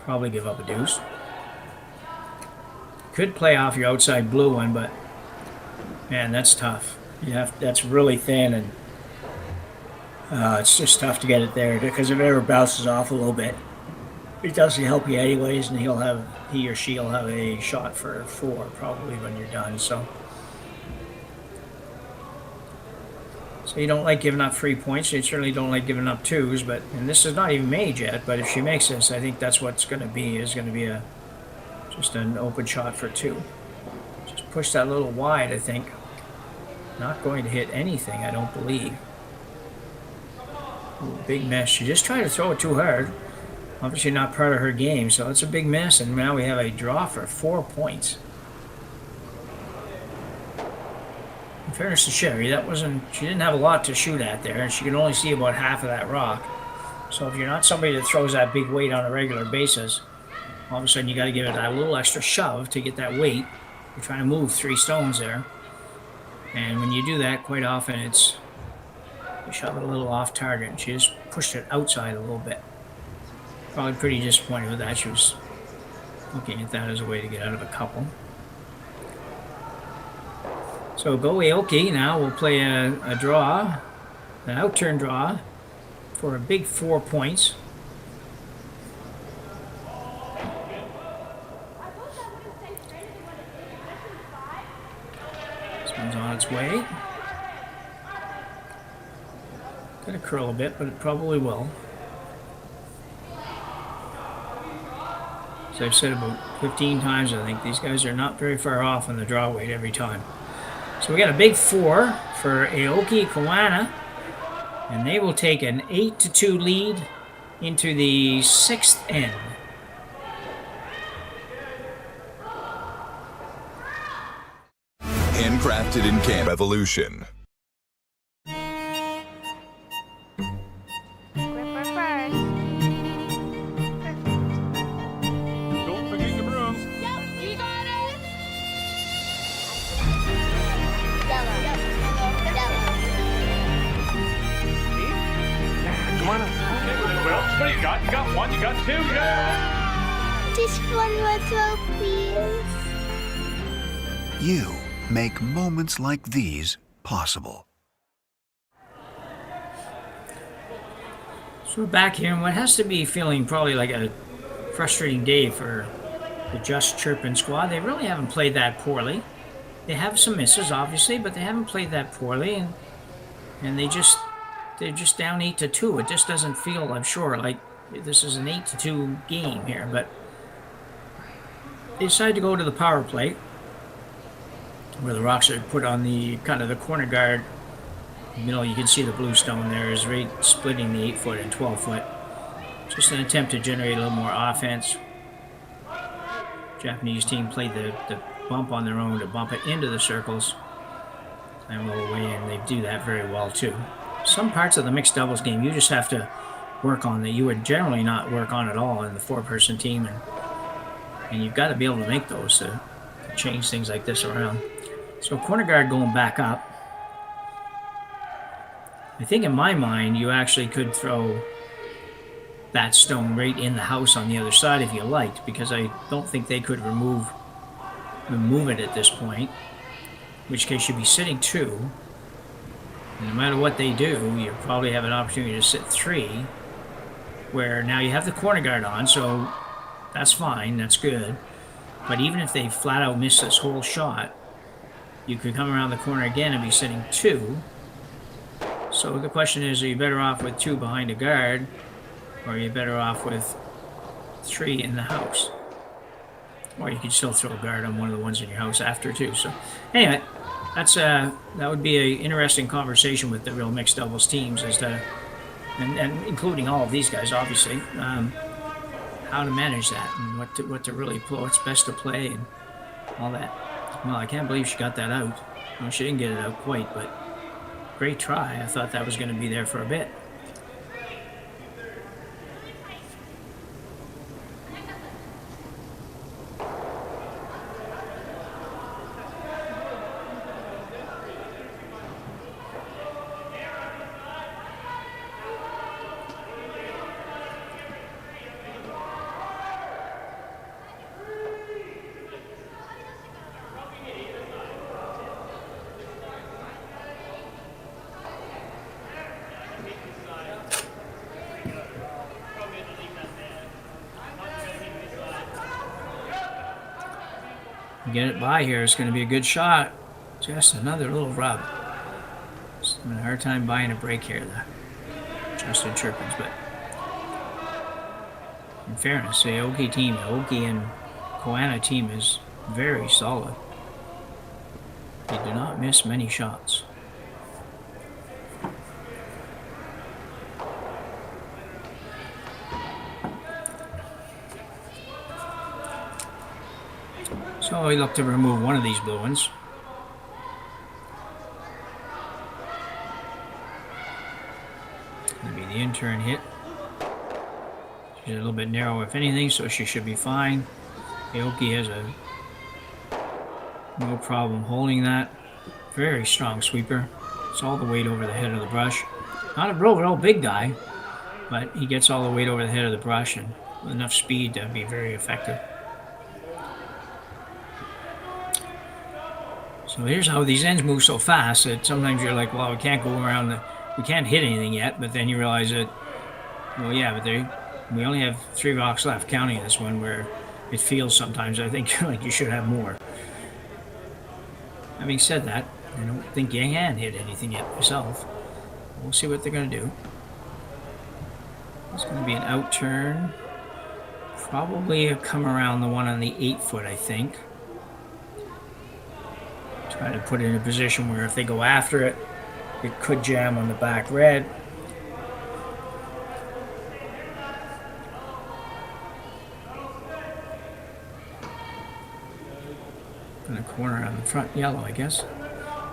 Probably give up a deuce. Could play off your outside blue one, but man, that's tough. That's really thin, and it's just tough to get it there because if it ever bounces off a little bit, it doesn't help you anyways, and he or she will have a shot for 4 probably when you're done. So you don't like giving up 3 points. You certainly don't like giving up 2s, and this is not even made yet. But if she makes this, I think that's what's going to be. Is going to be just an open shot for 2. Just push that a little wide, I think. Not going to hit anything, I don't believe. Ooh, big miss. She just tried to throw it too hard. Obviously not part of her game, so it's a big miss, and now we have a draw for 4 points. In fairness to Sherry, she didn't have a lot to shoot at there, and she could only see about half of that rock. So if you're not somebody that throws that big weight on a regular basis, all of a sudden you got to give it a little extra shove to get that weight. You're trying to move 3 stones there. And when you do that, quite often you shove it a little off target, and she just pushed it outside a little bit. Probably pretty disappointed with that. She was looking at that as a way to get out of a couple. So go Aoki. Now we'll play a draw, an outturn draw for a big 4 points. This one's on its way. Gonna curl a bit, but it probably will. As I've said about 15 times, I think these guys are not very far off on the draw weight every time. So we got a big 4 for Aoki Koana, and they will take an 8-2 lead into the 6th end. Handcrafted in Canada. Revolution. Gripper first. Don't forget the brooms. Yep, you got it. Yellow. Come on up. Well, what do you got? You got 1, you got 2, yeah! Just one more throw, please. You make moments like these possible. So we're back here, and what has to be feeling probably like a frustrating day for the Just Cherpin squad. They really haven't played that poorly. They have some misses, obviously, but they haven't played that poorly, and they're just down 8-2. It just doesn't feel, I'm sure, like this is an 8-2 game here, but they decided to go to the power play, where the rocks are put on the kind of the corner guard. Middle, you can see the blue stone there is right splitting the 8-foot and 12-foot. Just an attempt to generate a little more offense. Japanese team played the bump on their own to bump it into the circles and roll away, and they do that very well too. Some parts of the mixed doubles game you just have to work on that you would generally not work on at all in the 4-person team, and you've got to be able to make those to change things like this around. So corner guard going back up. I think in my mind you actually could throw that stone right in the house on the other side if you liked, because I don't think they could remove it at this point, in which case you'd be sitting 2, and no matter what they do, you probably have an opportunity to sit 3, where now you have the corner guard on, so that's fine, that's good. But even if they flat out miss this whole shot, you could come around the corner again and be sitting 2. So the question is, are you better off with 2 behind a guard, or are you better off with 3 in the house? Or you could still throw a guard on one of the ones in your house after too. So anyway, that would be an interesting conversation with the real mixed doubles teams as to, and including all of these guys, obviously, how to manage that and what to really play, what's best to play and all that. Well, I can't believe she got that out. Well, she didn't get it out quite, but great try. I thought that was going to be there for a bit. get it by here, it's going to be a good shot. Just another little rub. Just having a hard time buying a break here, the Justin Cherpin's, but in fairness, the Aoki team, the Aoki and Koana team is very solid. They do not miss many shots. So we look to remove one of these blue ones. Gonna be the intern hit. She's a little bit narrow, if anything, so she should be fine. Aoki has no problem holding that. Very strong sweeper. It's all the weight over the head of the brush. Not a real big guy, but he gets all the weight over the head of the brush and with enough speed to be very effective. So here's how these ends move so fast that sometimes you're like, well, we can't go around we can't hit anything yet, but then you realize that, well, yeah, but we only have 3 rocks left, counting this one, where it feels sometimes, I think, like you should have more. Having said that, I don't think you can hit anything yet myself. We'll see what they're going to do. It's going to be an out turn. Probably a come around the one on the 8-foot, I think. Try to put it in a position where if they go after it, it could jam on the back red. And a corner on the front yellow, I guess.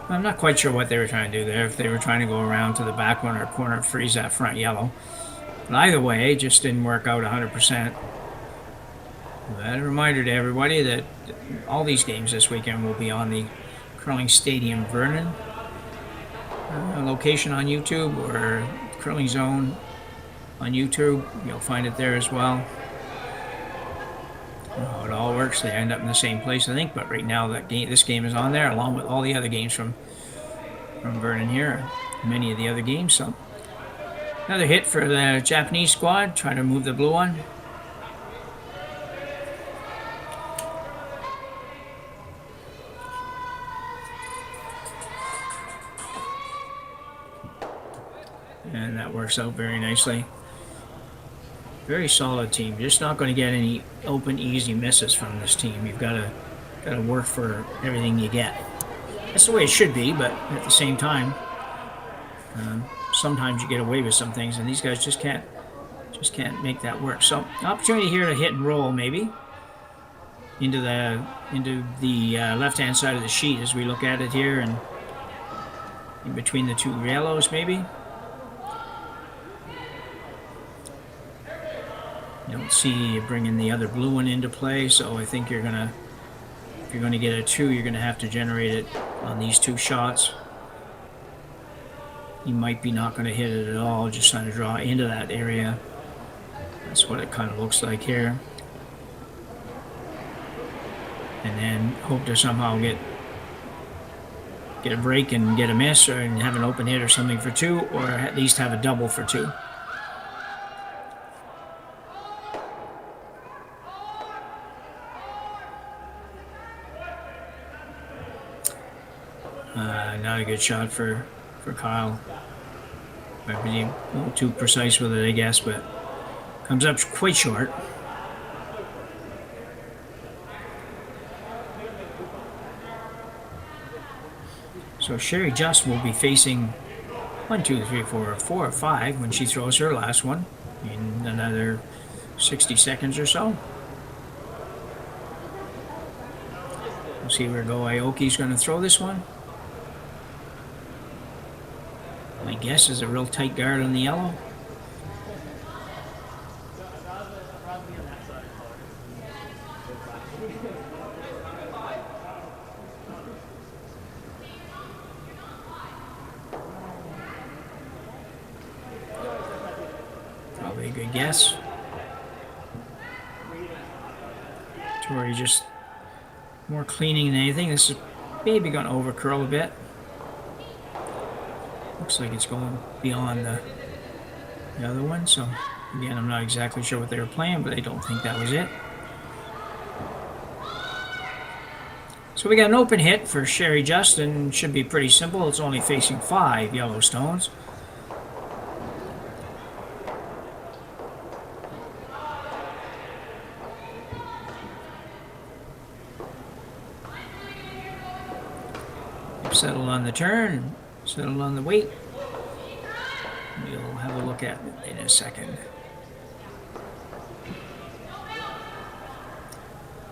I'm not quite sure what they were trying to do there. If they were trying to go around to the back one or corner and freeze that front yellow. But either way, it just didn't work out 100%. But a reminder to everybody that all these games this weekend will be on the Curling Stadium Vernon location on YouTube, or Curling Zone on YouTube. You'll find it there as well. It all works. They end up in the same place, I think. But right now, this game is on there, along with all the other games from Vernon here, many of the other games. So another hit for the Japanese squad. Trying to move the blue one. And that works out very nicely. Very solid team. Just not going to get any open, easy misses from this team. You've got to work for everything you get. That's the way it should be, but at the same time, sometimes you get away with some things, and these guys just can't make that work. So, opportunity here to hit and roll, maybe into the left-hand side of the sheet as we look at it here, and in between the 2 yellows, maybe. You don't see you bringing the other blue one into play, so I think if you're gonna get a 2, you're gonna have to generate it on these 2 shots. You might be not gonna hit it at all, just trying to draw into that area. That's what it kind of looks like here. And then hope to somehow get a break and get a miss, or and have an open hit or something for 2, or at least have a double for 2. Not a good shot for Kyle. I believe a little too precise with it, I guess, but comes up quite short. So Sherry Just will be facing 4 or 5 when she throws her last one in another 60 seconds or so. We'll see where Aoki's going to throw this one. My guess is a real tight guard on the yellow. Probably a good guess. Tori just more cleaning than anything. This is maybe going to over curl a bit. Looks like it's going beyond the other one, so again, I'm not exactly sure what they were playing, but I don't think that was it. So we got an open hit for Sherry Justin. Should be pretty simple. It's only facing 5 yellow stones. Settled on the turn, settled on the weight. We'll have a look at it in a second.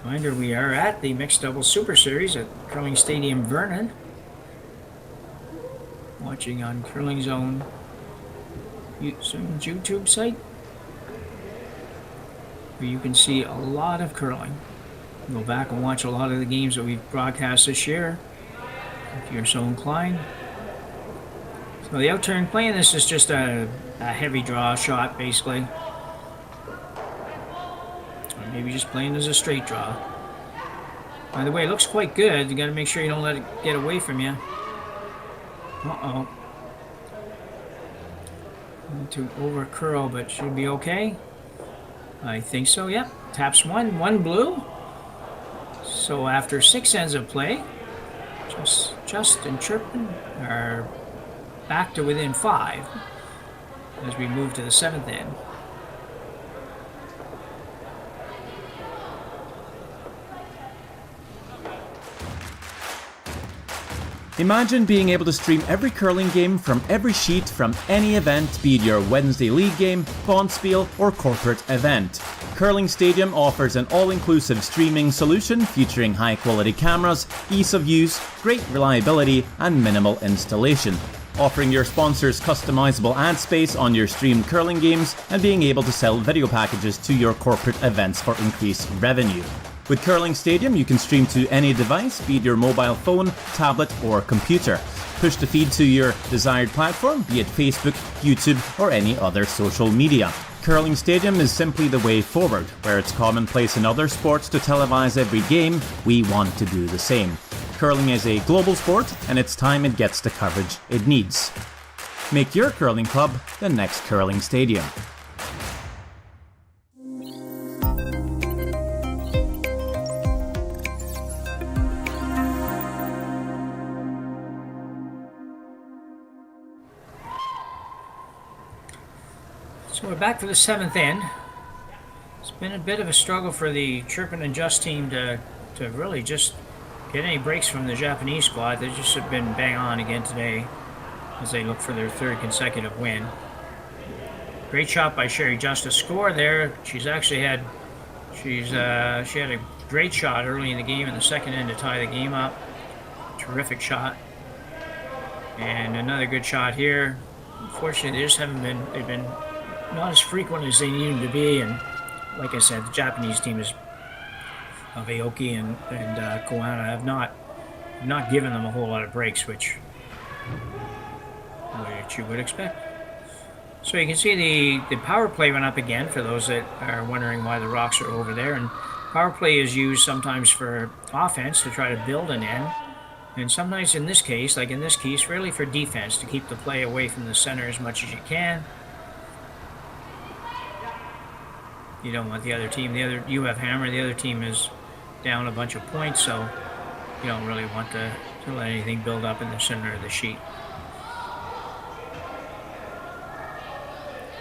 Reminder, we are at the Mixed Doubles Super Series at Curling Stadium Vernon. Watching on Curling Zone YouTube site, where you can see a lot of curling. Go back and watch a lot of the games that we've broadcast this year, if you're so inclined. So the outturn playing this is just a heavy draw shot, basically. Or maybe just playing as a straight draw. By the way, it looks quite good. You got to make sure you don't let it get away from you. Uh-oh. Need to over curl, but should be okay. I think so, yep. Taps one blue. So after 6 ends of play, Just and Cherpin are back to within 5 as we move to the 7th end. Imagine being able to stream every curling game from every sheet from any event, be it your Wednesday league game, bonspiel, or corporate event. Curling Stadium offers an all-inclusive streaming solution featuring high-quality cameras, ease of use, great reliability, and minimal installation. Offering your sponsors customizable ad space on your streamed curling games and being able to sell video packages to your corporate events for increased revenue. With Curling Stadium, you can stream to any device, be it your mobile phone, tablet, or computer. Push the feed to your desired platform, be it Facebook, YouTube, or any other social media. Curling Stadium is simply the way forward. Where it's commonplace in other sports to televise every game, we want to do the same. Curling is a global sport, and it's time it gets the coverage it needs. Make your curling club the next Curling Stadium. So we're back for the 7th end. It's been a bit of a struggle for the Cherpin and Just team to really just get any breaks from the Japanese squad. They just have been bang on again today as they look for their 3rd consecutive win. Great shot by Sherry Just to score there. She had a great shot early in the game in the 2nd end to tie the game up. Terrific shot. And another good shot here. Unfortunately, they've been not as frequent as they need them to be, and like I said, the Japanese team of Aoki and Koana have not given them a whole lot of breaks, which you would expect. So you can see the power play went up again for those that are wondering why the rocks are over there, and power play is used sometimes for offense to try to build an end, and sometimes in this case, really for defense, to keep the play away from the center as much as you can. You don't want the other team, you have hammer, the other team is down a bunch of points, so you don't really want to let anything build up in the center of the sheet.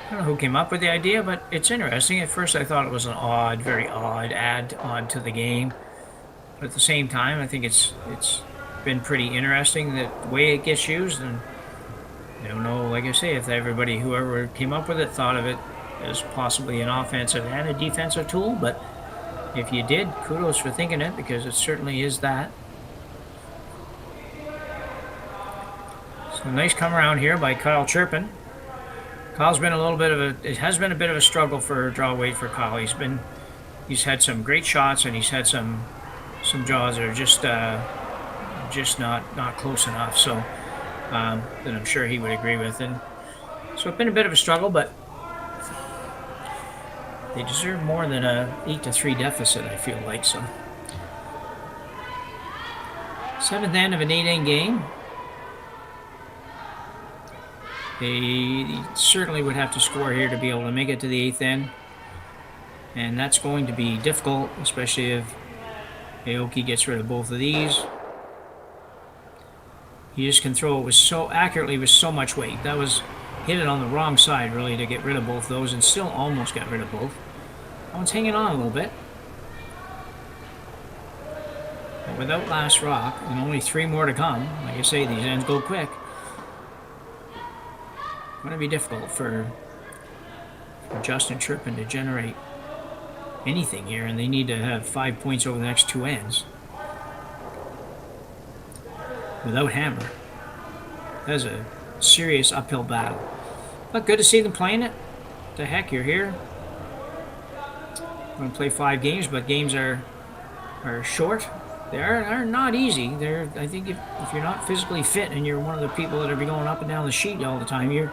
I don't know who came up with the idea, but it's interesting. At first I thought it was an very odd add-on to the game, but at the same time I think it's been pretty interesting the way it gets used, and I don't know, like I say, if whoever came up with it thought of it as possibly an offensive and a defensive tool, but if you did, kudos for thinking it, because it certainly is that. So nice come around here by Kyle Cherpin. Kyle's been it has been a bit of a struggle for draw weight for Kyle. He's had some great shots, and he's had some draws that are just not close enough, so that I'm sure he would agree with. And so it's been a bit of a struggle, but they deserve more than a 8-3 deficit, I feel like. So 7th end of an 8-end game. They certainly would have to score here to be able to make it to the 8th end, and that's going to be difficult, especially if Aoki gets rid of both of these. He just can throw it with so accurately with so much weight. That was hit it on the wrong side really to get rid of both those, and still almost got rid of both. That one's hanging on a little bit. But without last rock, and only 3 more to come, like I say, these ends go quick. It's going to be difficult for Justin Cherpin to generate anything here, and they need to have 5 points over the next 2 ends. Without hammer. That's a serious uphill battle. But good to see them playing it. What the heck, you're here. I'm going to play 5 games, but games are short. They are not easy. I think if you're not physically fit and you're one of the people that are going up and down the sheet all the time, you're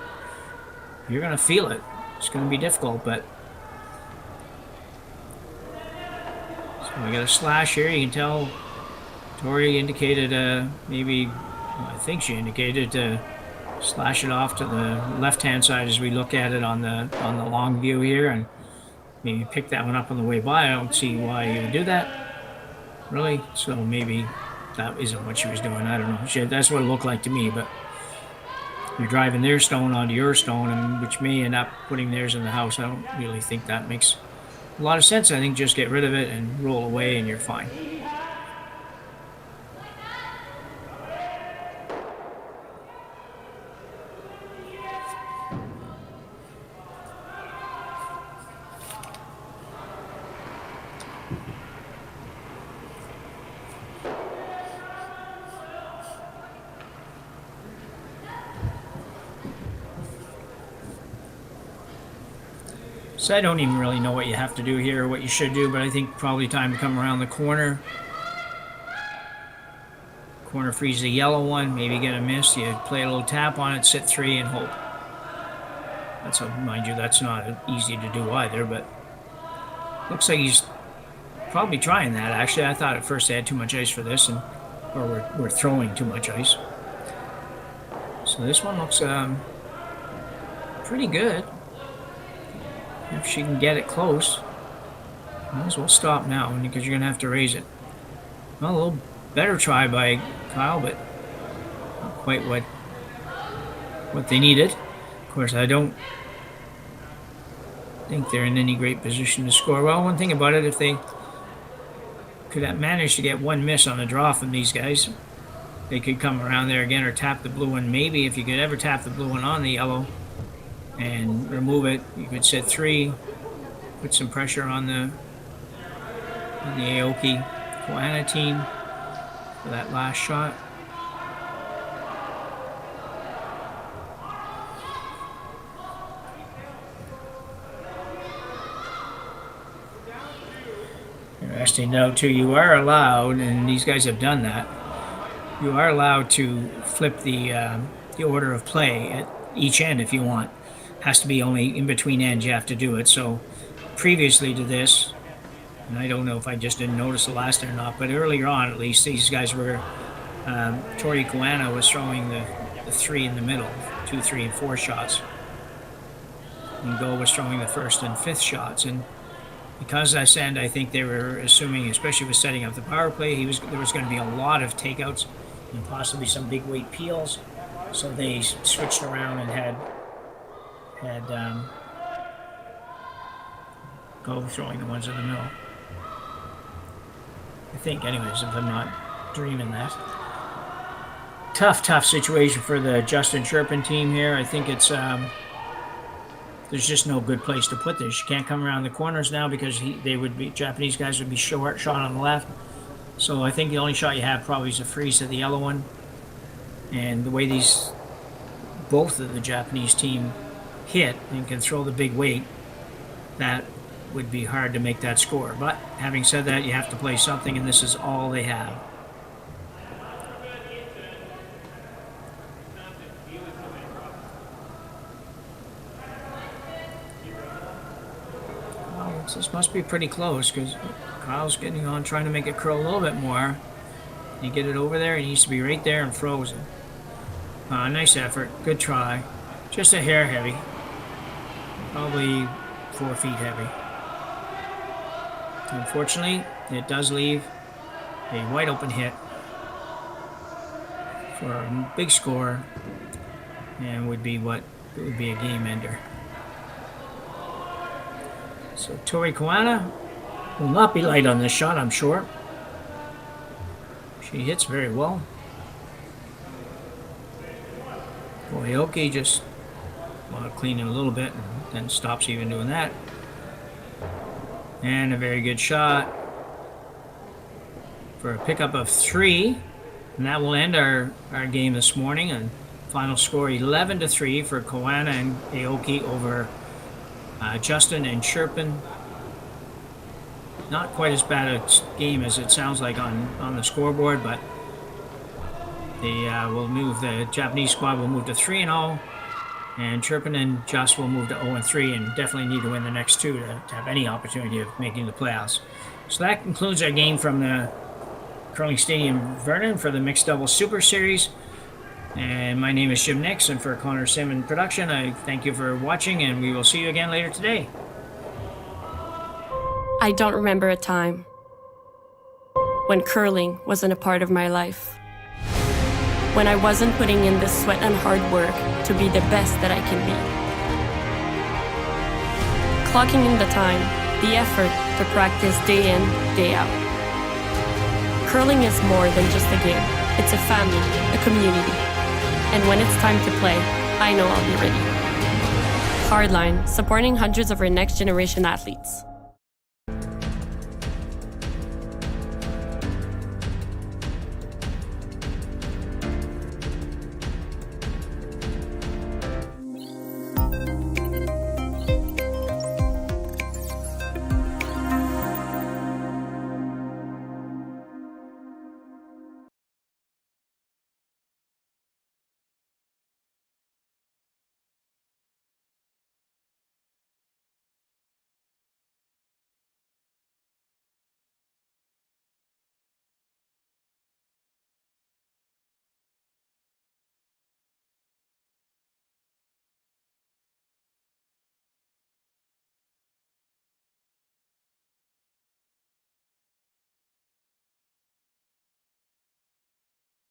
going to feel it. It's going to be difficult, but so we got a slash here. You can tell Tori indicated maybe, well, I think she indicated to slash it off to the left-hand side as we look at it on the long view here, and maybe pick that one up on the way by. I don't see why you would do that. Really? So maybe that isn't what she was doing. I don't know. That's what it looked like to me, but you're driving their stone onto your stone, and which may end up putting theirs in the house. I don't really think that makes a lot of sense. I think just get rid of it and roll away and you're fine. So I don't even really know what you have to do here or what you should do, but I think probably time to come around the corner. Corner freeze the yellow one, maybe get a miss. You play a little tap on it, sit 3 and hope. That's mind you, that's not easy to do either, but looks like he's probably trying that. Actually, I thought at first they had too much ice for this, or we're throwing too much ice. So this one looks pretty good. If she can get it close, might as well stop now because you're going to have to raise it. Well, a little better try by Kyle, but not quite what they needed. Of course, I don't think they're in any great position to score. Well, one thing about it, if they could have managed to get 1 miss on the draw from these guys, they could come around there again or tap the blue one. Maybe if you could ever tap the blue one on the yellow and remove it, you could set 3, put some pressure on the Aoki Koana team for that last shot. Interesting note too, you are allowed, and these guys have done that, you are allowed to flip the order of play at each end if you want. Has to be only in between ends you have to do it. So previously to this, and I don't know if I just didn't notice the last or not, but earlier on at least, these guys were Tori Koana was throwing the 3 in the middle, 2, 3, and 4 shots, and Go was throwing the 1st and 5th shots. And because I think they were assuming, especially with setting up the power play, there was going to be a lot of takeouts and possibly some big weight peels, so they switched around and had Go throwing the ones in the middle. I think, anyways, if I'm not dreaming that. Tough situation for the Justin Cherpin team here. I think it's there's just no good place to put this. You can't come around the corners now because Japanese guys would be short shot on the left. So I think the only shot you have probably is a freeze to the yellow one. And the way both of the Japanese team hit and can throw the big weight, that would be hard to make that score. But having said that, you have to play something, and this is all they have. Well, this must be pretty close because Kyle's getting on, trying to make it curl a little bit more. You get it over there, it needs to be right there and frozen. Nice effort, good try. Just a hair heavy. Probably 4 feet heavy. Unfortunately, it does leave a wide open hit for a big score, and would be a game ender. So Tori Koana will not be light on this shot, I'm sure. She hits very well. Aoki just want to clean it a little bit and then stops even doing that. And a very good shot for a pickup of 3. And that will end our game this morning. And final score 11-3 for Koana and Aoki over Justin and Cherpin. Not quite as bad a game as it sounds like on the scoreboard, but they will move. The Japanese squad will move to 3-0, and Cherpin and Just will move to 0-3, and definitely need to win the next 2 to have any opportunity of making the playoffs. So that concludes our game from the Curling Stadium Vernon for the Mixed Doubles Super Series. And my name is Jim Nix, and for Connor Simon Production, I thank you for watching, and we will see you again later today. I don't remember a time when curling wasn't a part of my life. When I wasn't putting in the sweat and hard work to be the best that I can be. Clocking in the time, the effort to practice day in, day out. Curling is more than just a game. It's a family, a community. And when it's time to play, I know I'll be ready. Hardline, supporting hundreds of our next generation athletes.